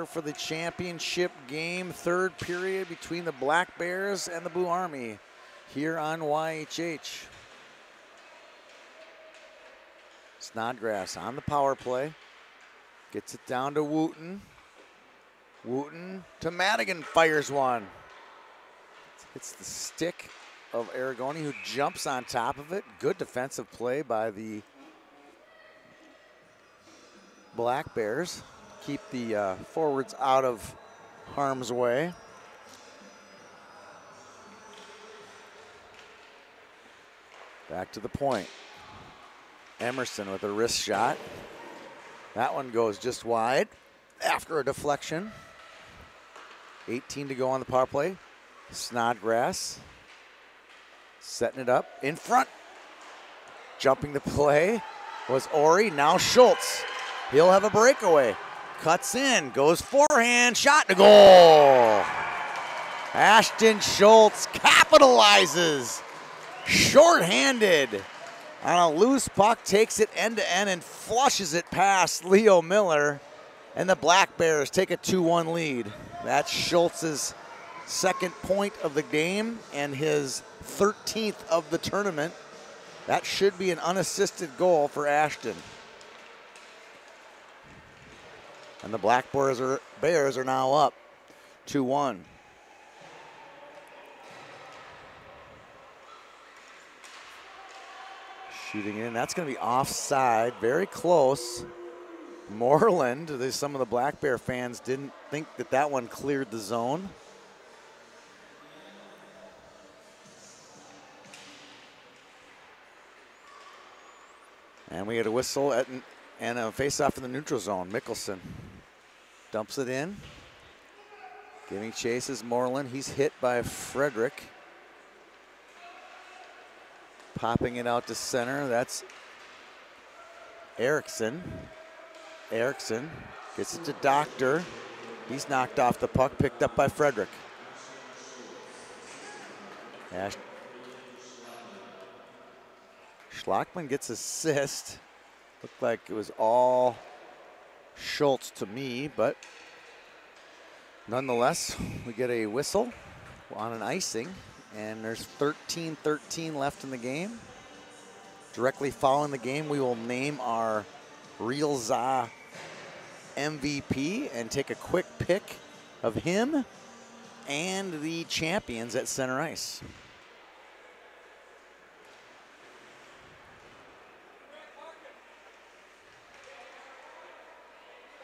For the championship game, third period between the Black Bears and the Blue Army here on YHH. Snodgrass on the power play. Gets it down to Wooten. Wooten to Madigan, fires one. Hits the stick of Aragoni, who jumps on top of it. Good defensive play by the Black Bears. Keep the forwards out of harm's way. Back to the point. Emerson with a wrist shot. That one goes just wide after a deflection. 18 to go on the power play. Snodgrass setting it up in front. Jumping the play was Ori, now Schultz. He'll have a breakaway. Cuts in, goes forehand, shot to goal. Ashton Schultz capitalizes. Short-handed on a loose puck, takes it end to end and flushes it past Leo Miller. And the Black Bears take a 2-1 lead. That's Schultz's second point of the game and his 13th of the tournament. That should be an unassisted goal for Ashton. And the Black Bears are now up 2-1. Shooting in, that's going to be offside, very close. Moreland, some of the Black Bear fans didn't think that that one cleared the zone. And we had a whistle and a face-off in the neutral zone. Mickelson dumps it in. Giving chase is Moreland. He's hit by Frederick. Popping it out to center. That's Erickson. Erickson gets it to Doctor. He's knocked off the puck, picked up by Frederick. Schlockman gets assist. Looked like it was all Schultz to me, but nonetheless, we get a whistle on an icing, and there's 13-13 left in the game. Directly following the game, we will name our Real Za MVP and take a quick pick of him and the champions at center ice.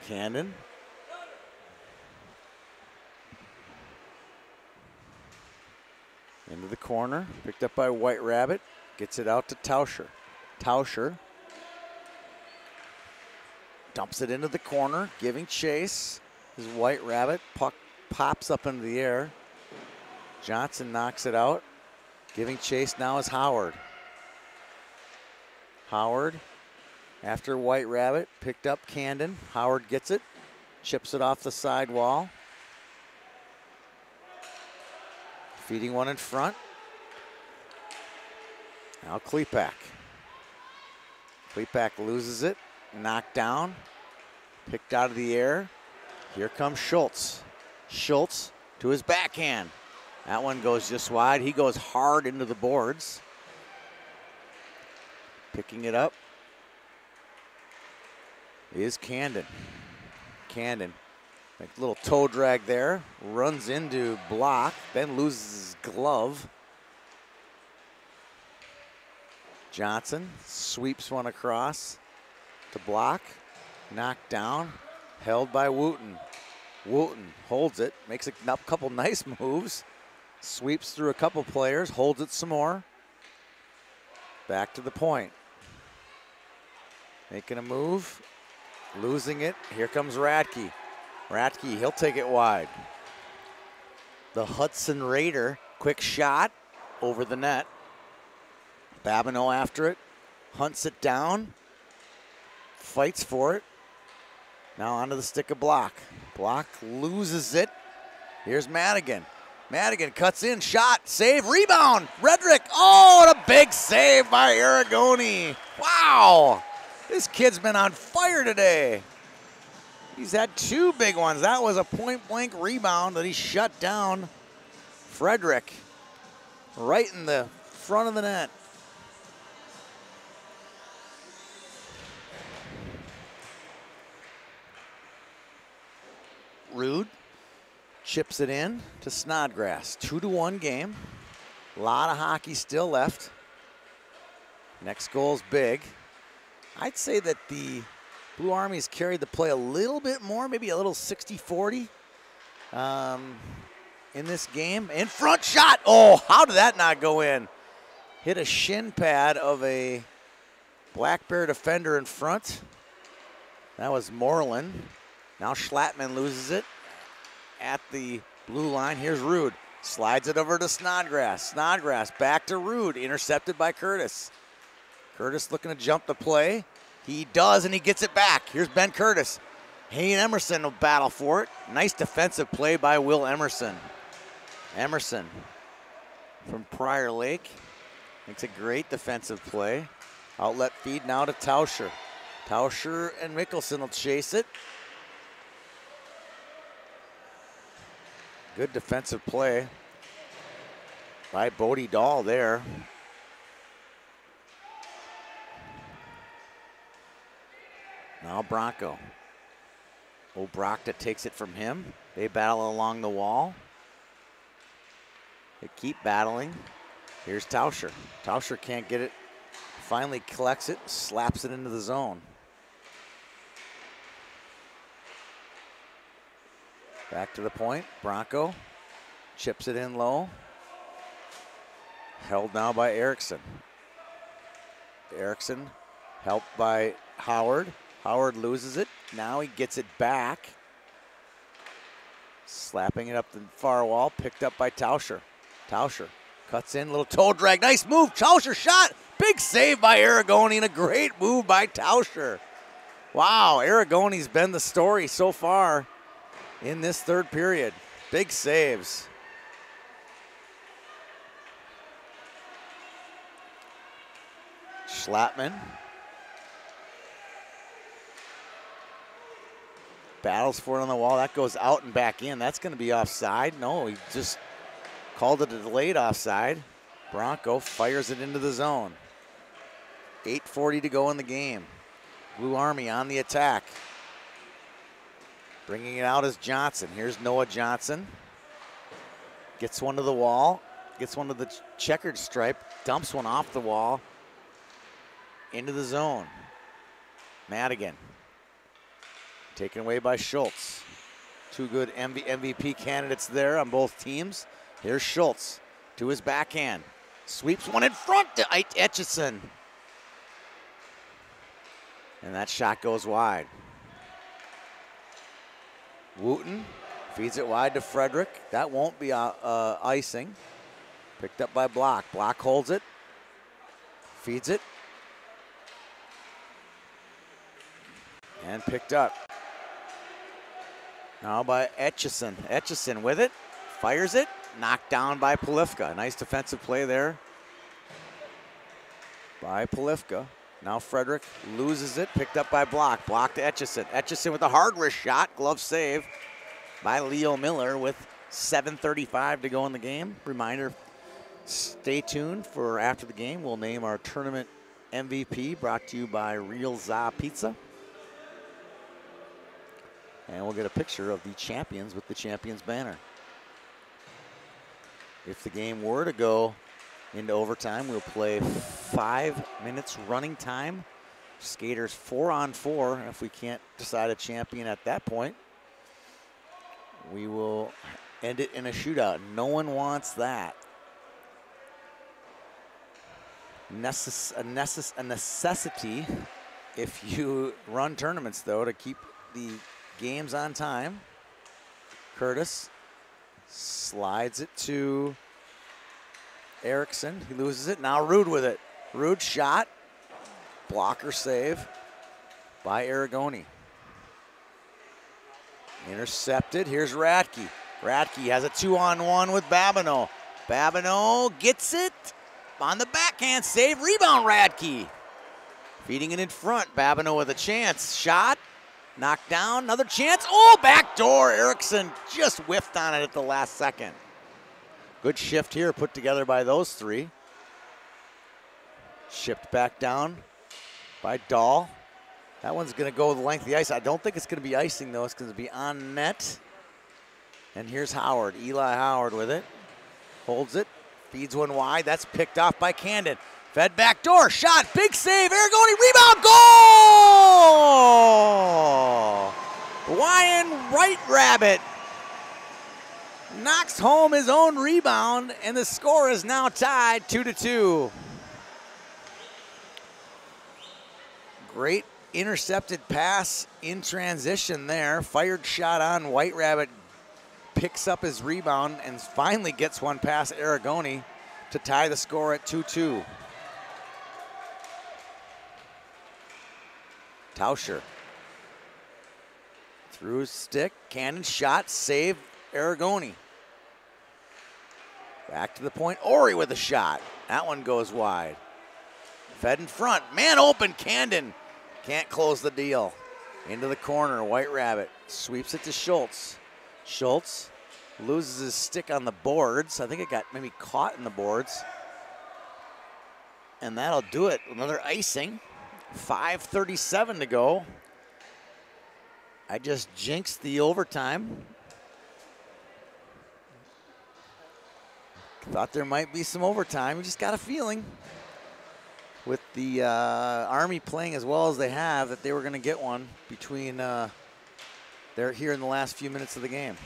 Candon. Into the corner, picked up by White Rabbit, gets it out to Tauscher. Tauscher dumps it into the corner, giving chase. His White Rabbit, puck pops up into the air. Johnson knocks it out. Giving chase now is Howard. Howard, after White Rabbit, picked up Candon. Howard gets it, chips it off the side wall. Feeding one in front. Now Klepak. Klepak loses it, knocked down, picked out of the air. Here comes Schultz. Schultz to his backhand. That one goes just wide. He goes hard into the boards. Picking it up is Candon. Candon, like a little toe drag there, runs into block, then loses his glove. Johnson sweeps one across to block, knocked down, held by Wooten. Wooten holds it, makes a couple nice moves, sweeps through a couple players, holds it some more. Back to the point. Making a move, losing it. Here comes Radke. Radke, he'll take it wide. The Hudson Raider, quick shot over the net. Babineau after it, hunts it down, fights for it. Now onto the stick of Block. Block loses it. Here's Madigan. Madigan cuts in, shot, save, rebound. Redrick, oh, what a big save by Aragoni. Wow, this kid's been on fire today. He's had 2 big ones. That was a point-blank rebound that he shut down Frederick right in the front of the net. Rude chips it in to Snodgrass. 2-1 game. A lot of hockey still left. Next goal's big. I'd say that the Blue Army's carried the play a little bit more, maybe a little 60-40 in this game. In front shot. Oh, how did that not go in? Hit a shin pad of a Black Bear defender in front. That was Moreland. Now Schlattman loses it at the blue line. Here's Rude. Slides it over to Snodgrass. Snodgrass back to Rude. Intercepted by Curtis. Curtis looking to jump the play. He does, and he gets it back. Here's Ben Curtis. Hayne Emerson will battle for it. Nice defensive play by Will Emerson. Emerson from Prior Lake makes a great defensive play. Outlet feed now to Tauscher. Tauscher and Mickelson will chase it. Good defensive play by Bodie Dahl there. Now Bronco. Obrochta takes it from him. They battle along the wall. They keep battling. Here's Tauscher. Tauscher can't get it. Finally collects it, slaps it into the zone. Back to the point. Bronco chips it in low. Held now by Erickson. Erickson helped by Howard. Howard loses it. Now he gets it back. Slapping it up the far wall. Picked up by Tauscher. Tauscher cuts in. Little toe drag. Nice move. Tauscher shot. Big save by Aragoni and a great move by Tauscher. Wow, Aragoni's been the story so far in this third period. Big saves. Schlattman battles for it on the wall. That goes out and back in. That's going to be offside. No, he just called it a delayed offside. Bronco fires it into the zone. 8:40 to go in the game. Blue Army on the attack. Bringing it out is Johnson. Here's Noah Johnson. Gets one to the wall. Gets one to the checkered stripe. Dumps one off the wall. Into the zone. Madigan. Taken away by Schultz. 2 good MVP candidates there on both teams. Here's Schultz to his backhand. Sweeps one in front to Etchison. And that shot goes wide. Wooten feeds it wide to Frederick. That won't be icing. Picked up by Block. Block holds it. Feeds it. And picked up. Now by Etchison. Etchison with it. Fires it. Knocked down by Polifka. Nice defensive play there by Polifka. Now Frederick loses it. Picked up by Block. Block to Etchison. Etchison with a hard wrist shot. Glove save by Leo Miller with 7:35 to go in the game. Reminder, stay tuned for after the game. We'll name our tournament MVP, brought to you by Real Za Pizza. And we'll get a picture of the champions with the champions banner. If the game were to go into overtime, we'll play 5 minutes running time. Skaters 4-on-4. If we can't decide a champion at that point, we will end it in a shootout. No one wants that. A necessity if you run tournaments, though, to keep the games on time. Curtis slides it to Erickson. He loses it. Now Rude with it. Rude shot. Blocker save by Aragoni. Intercepted. Here's Radke. Radke has a 2-on-1 with Babineau. Babineau gets it on the backhand save. Rebound Radke. Feeding it in front. Babineau with a chance. Shot. Knocked down, another chance. Oh, backdoor. Erickson just whiffed on it at the last second. Good shift here put together by those three. Shipped back down by Dahl. That one's going to go the length of the ice. I don't think it's going to be icing, though. It's going to be on net. And here's Howard, Eli Howard with it. Holds it, feeds one wide. That's picked off by Candon. Fed back door, shot, big save. Aragoni, rebound, goal! Ryan White Rabbit knocks home his own rebound, and the score is now tied 2-2. Great intercepted pass in transition there. Fired shot on. White Rabbit picks up his rebound and finally gets one past Aragoni to tie the score at 2-2. Tauscher through his stick, cannon shot, save Aragoni. Back to the point, Ori with a shot. That one goes wide. Fed in front, man open, Candon can't close the deal. Into the corner, White Rabbit sweeps it to Schultz. Schultz loses his stick on the boards. I think it got maybe caught in the boards. And that'll do it. Another icing. 5:37 to go. I just jinxed the overtime. Thought there might be some overtime. We just got a feeling with the Army playing as well as they have that they were going to get one between they're here in the last few minutes of the game.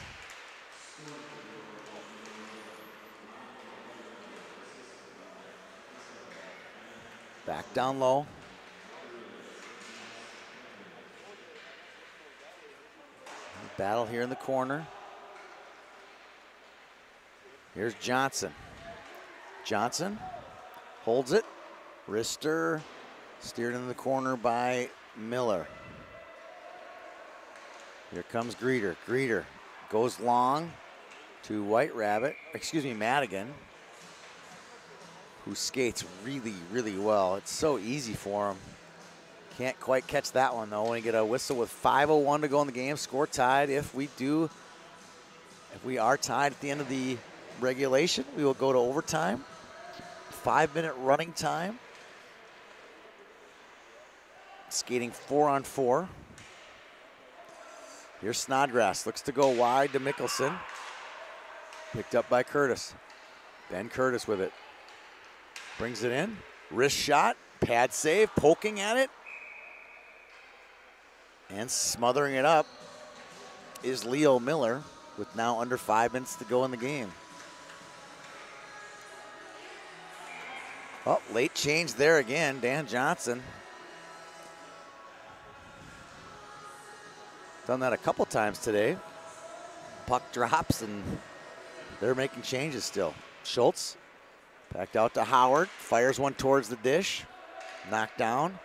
Back down low. Battle here in the corner. Here's Johnson. Johnson holds it. Wrister steered into the corner by Miller. Here comes Greeter. Greeter goes long to White Rabbit, excuse me, Madigan, who skates really, really well. It's so easy for him. Can't quite catch that one, though. When you get a whistle with 5:01 to go in the game, score tied. If we are tied at the end of the regulation, we will go to overtime. 5-minute running time. Skating 4-on-4. Here's Snodgrass, looks to go wide to Mickelson. Picked up by Curtis. Ben Curtis with it. Brings it in, wrist shot, pad save, poking at it. And smothering it up is Leo Miller with now under 5 minutes to go in the game. Oh, late change there again, Dan Johnson. Done that a couple times today. Puck drops and they're making changes still. Schultz backed out to Howard, fires one towards the dish. Knocked down,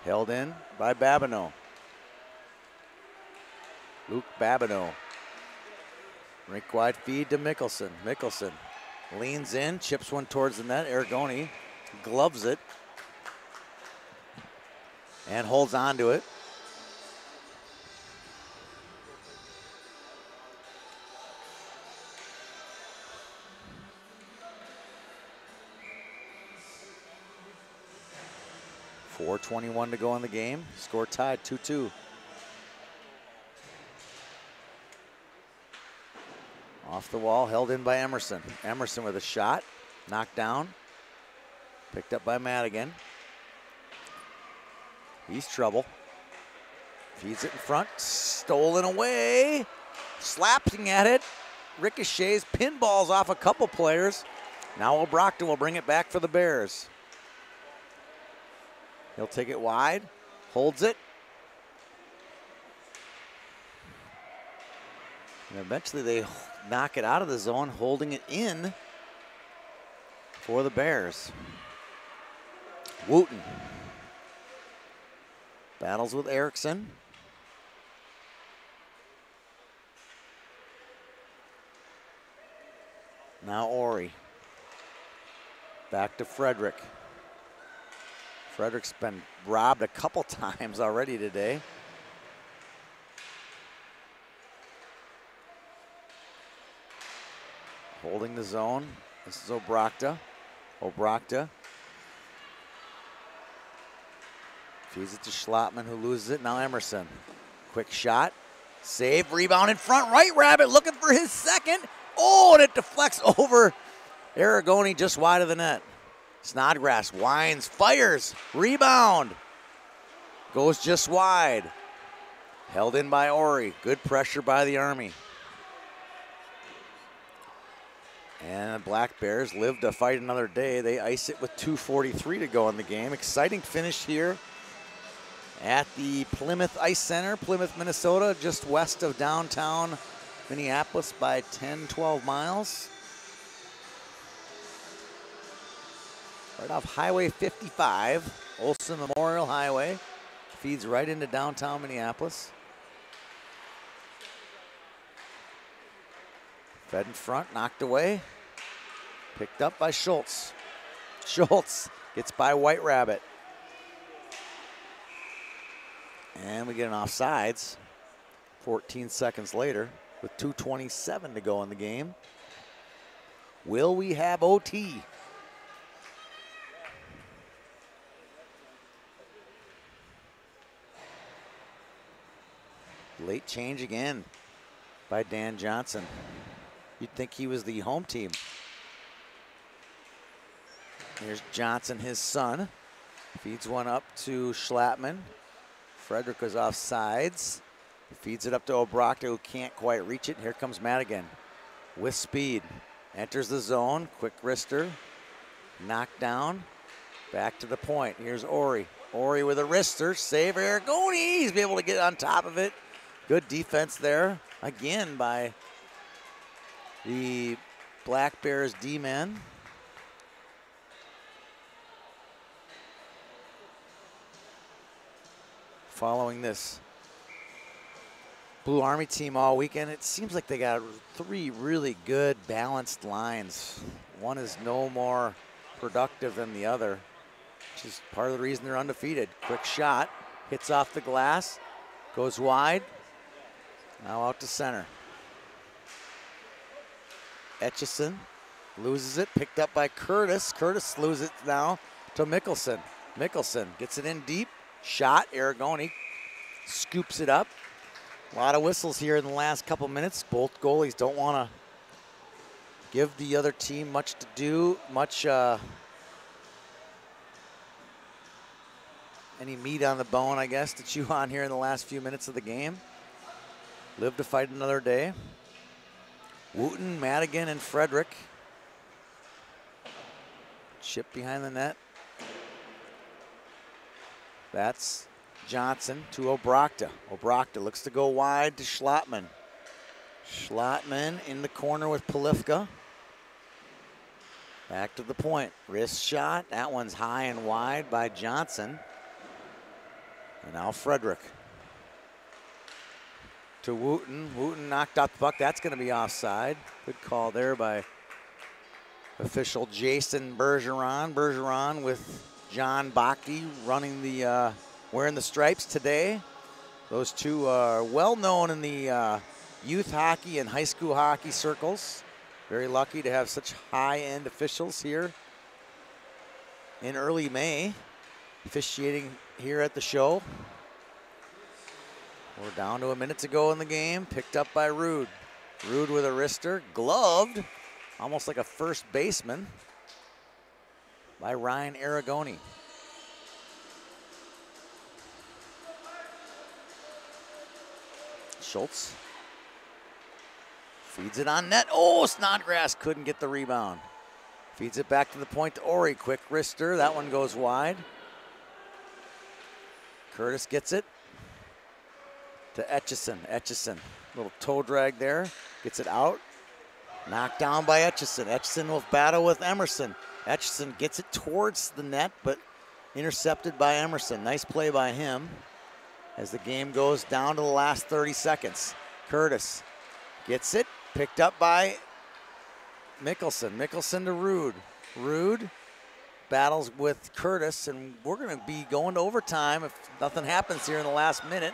held in by Babineau. Luke Babineau. Rink wide feed to Mickelson. Mickelson leans in, chips one towards the net. Aragoni gloves it and holds on to it. .421 to go in the game. Score tied 2-2. Off the wall, held in by Emerson. Emerson with a shot, knocked down. Picked up by Madigan. He's trouble. Feeds it in front, stolen away. Slapping at it. Ricochets, pinballs off a couple players. Now Obrochta will bring it back for the Bears. He'll take it wide, holds it. And eventually they knock it out of the zone, holding it in for the Bears. Wooten battles with Erickson. Now Ori. Back to Frederick. Frederick's been robbed a couple times already today. Holding the zone. This is Obrochta. Obrochta feeds it to Schlattman, who loses it. Now Emerson. Quick shot. Save. Rebound in front. Right Rabbit looking for his second. Oh, and it deflects over Aragoni just wide of the net. Snodgrass winds, fires. Rebound. Goes just wide. Held in by Ori. Good pressure by the Army. And the Black Bears live to fight another day. They ice it with 2:43 to go in the game. Exciting finish here at the Plymouth Ice Center, Plymouth, Minnesota, just west of downtown Minneapolis by 10, 12 miles. Right off Highway 55, Olson Memorial Highway. Feeds right into downtown Minneapolis. Fed in front, knocked away. Picked up by Schultz. Schultz gets by White Rabbit. And we get an offsides 14 seconds later with 2:27 to go in the game. Will we have OT? Late change again by Dan Johnson. You'd think he was the home team. Here's Johnson, his son. Feeds one up to Schlattman. Frederick was off sides. Feeds it up to Obrochta, who can't quite reach it. Here comes Madigan with speed. Enters the zone. Quick wrister. Knocked down. Back to the point. Here's Ori. Ori with a wrister. Save Aragoni. He's able to get on top of it. Good defense there. Again by the Black Bears D-men. Following this Blue Army team all weekend, it seems like they got three really good balanced lines. One is no more productive than the other, which is part of the reason they're undefeated. Quick shot, hits off the glass, goes wide, now out to center. Etchison loses it, picked up by Curtis. Curtis loses it now to Mickelson. Mickelson gets it in deep. Shot, Aragoni scoops it up. A lot of whistles here in the last couple minutes. Both goalies don't want to give the other team much to do, any meat on the bone, I guess, to chew on here in the last few minutes of the game. Live to fight another day. Wooten, Madigan, and Frederick. Chip behind the net. That's Johnson to Obrochta. Obrochta looks to go wide to Schlattman. Schlattman in the corner with Polifka. Back to the point. Wrist shot. That one's high and wide by Johnson. And now Frederick. To Wooten. Wooten knocked out the puck. That's going to be offside. Good call there by official Jason Bergeron. Bergeron with John Baki running the, wearing the stripes today. Those two are well known in the youth hockey and high school hockey circles. Very lucky to have such high-end officials here in early May officiating here at the show. We're down to a minute to go in the game. Picked up by Rude. Rude with a wrister, gloved, almost like a first baseman, by Ryan Aragoni. Schultz feeds it on net. Oh, Snodgrass couldn't get the rebound. Feeds it back to the point to Ori. Quick wrister. That one goes wide. Curtis gets it to Etchison. Etchison, little toe drag there. Gets it out. Knocked down by Etchison. Etchison will battle with Emerson. Etchison gets it towards the net, but intercepted by Emerson. Nice play by him as the game goes down to the last 30 seconds. Curtis gets it, picked up by Mickelson. Mickelson to Rude. Rude battles with Curtis, and we're going to be going to overtime if nothing happens here in the last minute.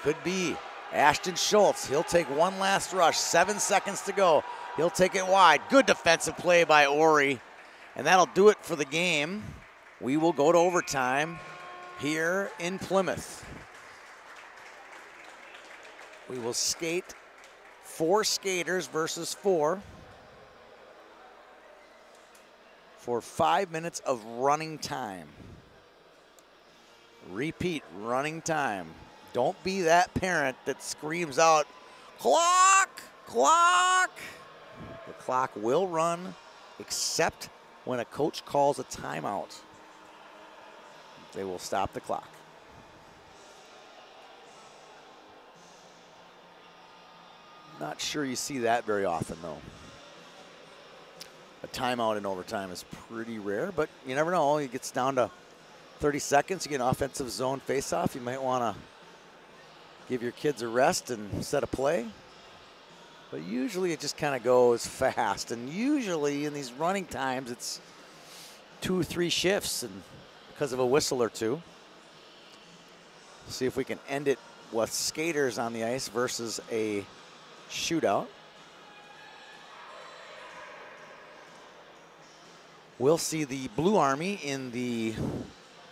Could be. Ashton Schultz, he'll take one last rush. 7 seconds to go. He'll take it wide. Good defensive play by Ori. And that'll do it for the game. We will go to overtime here in Plymouth. We will skate 4 skaters versus 4 for 5 minutes of running time. Repeat, running time. Don't be that parent that screams out, clock, clock. The clock will run except when a coach calls a timeout. They will stop the clock. Not sure you see that very often though. A timeout in overtime is pretty rare, but you never know. It gets down to 30 seconds, you get an offensive zone face-off. You might want to give your kids a rest and set a play. But usually it just kind of goes fast. And usually in these running times, it's 2 or 3 shifts and because of a whistle or two. See if we can end it with skaters on the ice versus a shootout. We'll see the Blue Army in the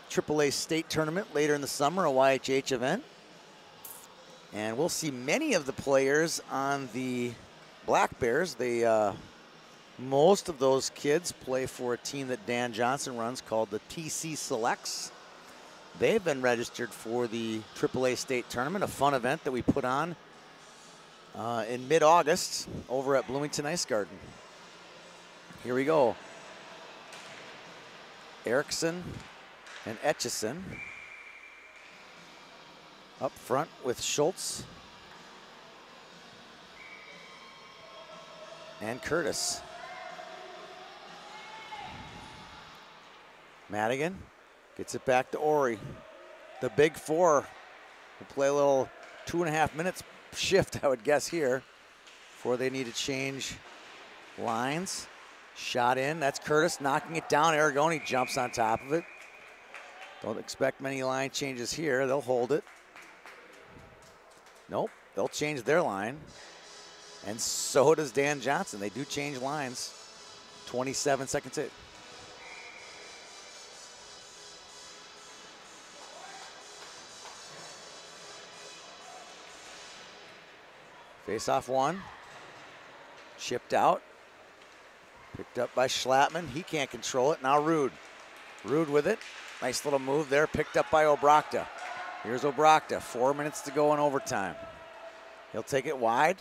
AAA state tournament later in the summer, a YHH event. And we'll see many of the players on the Black Bears. Most of those kids play for a team that Dan Johnson runs called the TC Selects. They've been registered for the AAA state tournament, a fun event that we put on in mid-August over at Bloomington Ice Garden. Here we go. Erickson and Etchison up front with Schultz and Curtis. Madigan gets it back to Ori. The big 4 will play a little 2.5 minutes shift, I would guess, here before they need to change lines. Shot in, that's Curtis knocking it down. Aragoni jumps on top of it. Don't expect many line changes here. They'll hold it. Nope, they'll change their line. And so does Dan Johnson. They do change lines. 27 seconds in. Face-off 1. Chipped out. Picked up by Schlattman. He can't control it. Now Rude. Rude with it. Nice little move there. Picked up by Obrochta. Here's Obrochta. 4 minutes to go in overtime. He'll take it wide.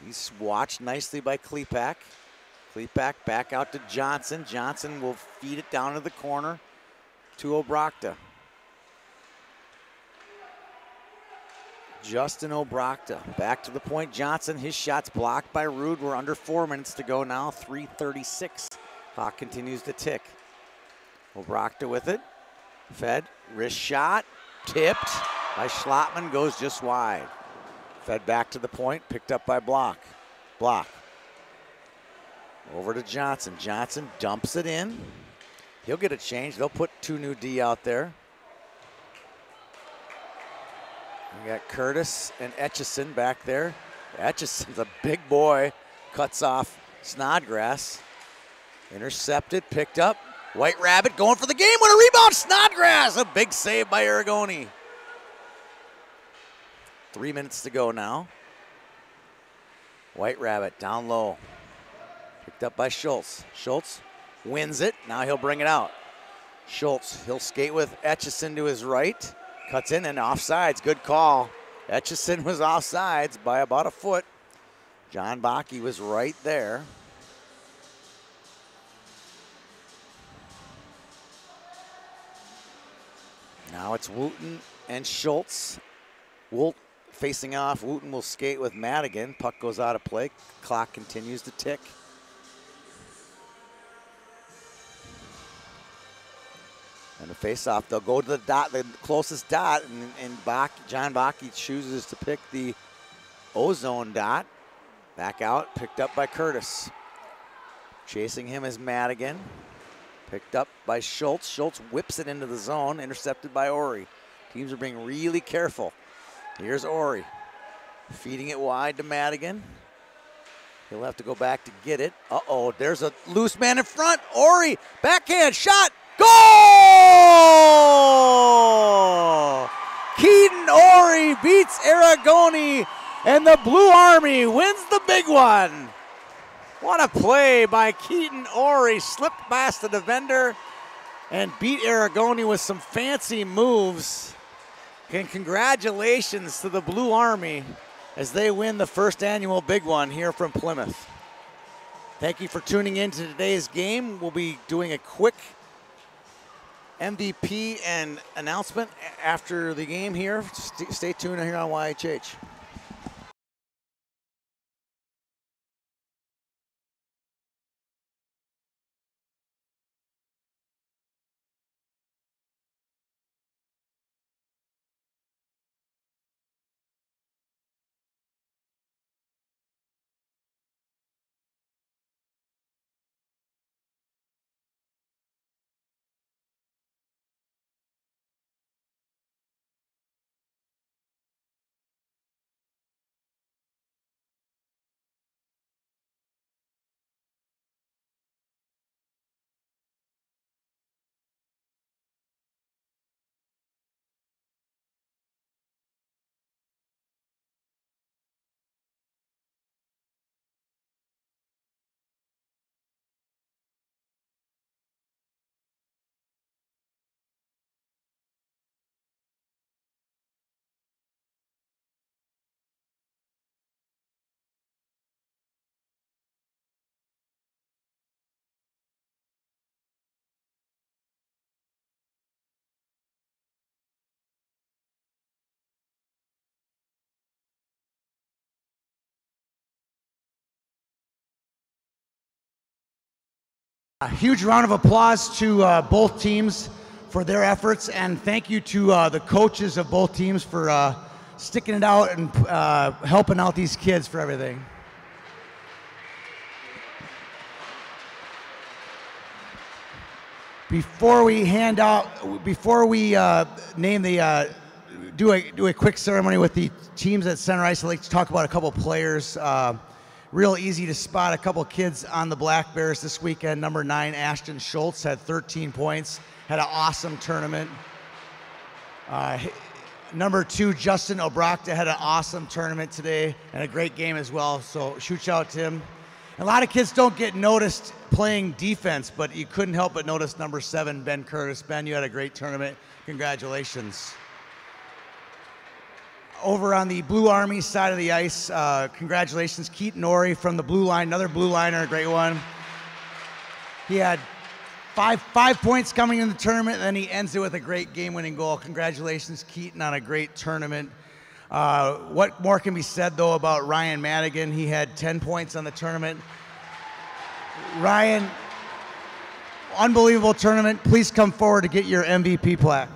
He's watched nicely by Klepak. Klepak back out to Johnson. Johnson will feed it down to the corner to Obrochta. Justin Obrochta back to the point. Johnson, his shot's blocked by Rude. We're under 4 minutes to go now, 3:36. Clock continues to tick. Obrochta with it. Fed, wrist shot, tipped by Schlattman, goes just wide. Fed back to the point, picked up by Block. Block. Over to Johnson. Johnson dumps it in. He'll get a change. They'll put 2 new D out there. We got Curtis and Etchison back there. Etchison's a big boy. Cuts off Snodgrass. Intercepted, picked up. White Rabbit going for the game. What a rebound, Snodgrass! A big save by Aragoni. 3 minutes to go now. White Rabbit down low. Picked up by Schultz. Schultz wins it. Now he'll bring it out. Schultz, he'll skate with Etchison to his right. Cuts in and offsides. Good call. Etchison was offsides by about a foot. John Bakke was right there. Now it's Wooten and Schultz. Wolt facing off. Wooten will skate with Madigan. Puck goes out of play. Clock continues to tick. And the face-off, they'll go to the dot, the closest dot, and John Bakke chooses to pick the ozone dot. Back out, picked up by Curtis. Chasing him is Madigan. Picked up by Schultz. Schultz whips it into the zone, intercepted by Ori. Teams are being really careful. Here's Ori, feeding it wide to Madigan. He'll have to go back to get it. Uh-oh, there's a loose man in front. Ori, backhand shot, goal! Keaton Ori beats Aragoni, and the Blue Army wins the big one. What a play by Keaton Ori. Slipped past the defender and beat Aragoni with some fancy moves. And congratulations to the Blue Army as they win the first annual big one here from Plymouth. Thank you for tuning in to today's game. We'll be doing a quick MVP and announcement after the game here. Stay tuned here on YHH. A huge round of applause to both teams for their efforts, and thank you to the coaches of both teams for sticking it out and helping out these kids for everything. Before we name the, do a quick ceremony with the teams at center ice, I'd like to talk about a couple players. Real easy to spot a couple kids on the Black Bears this weekend. Number 9, Ashton Schultz, had 13 points, had an awesome tournament. Number 2, Justin Obrakta, had an awesome tournament today and a great game as well, so shoot out to him. A lot of kids don't get noticed playing defense, but you couldn't help but notice number 7, Ben Curtis. Ben, you had a great tournament. Congratulations. Over on the Blue Army side of the ice, congratulations, Keaton Ori from the blue line, another blue liner, a great one. He had five points coming in the tournament, and then he ends it with a great game-winning goal. Congratulations, Keaton, on a great tournament. What more can be said, though, about Ryan Madigan? He had 10 points on the tournament. Ryan, unbelievable tournament. Please come forward to get your MVP plaque.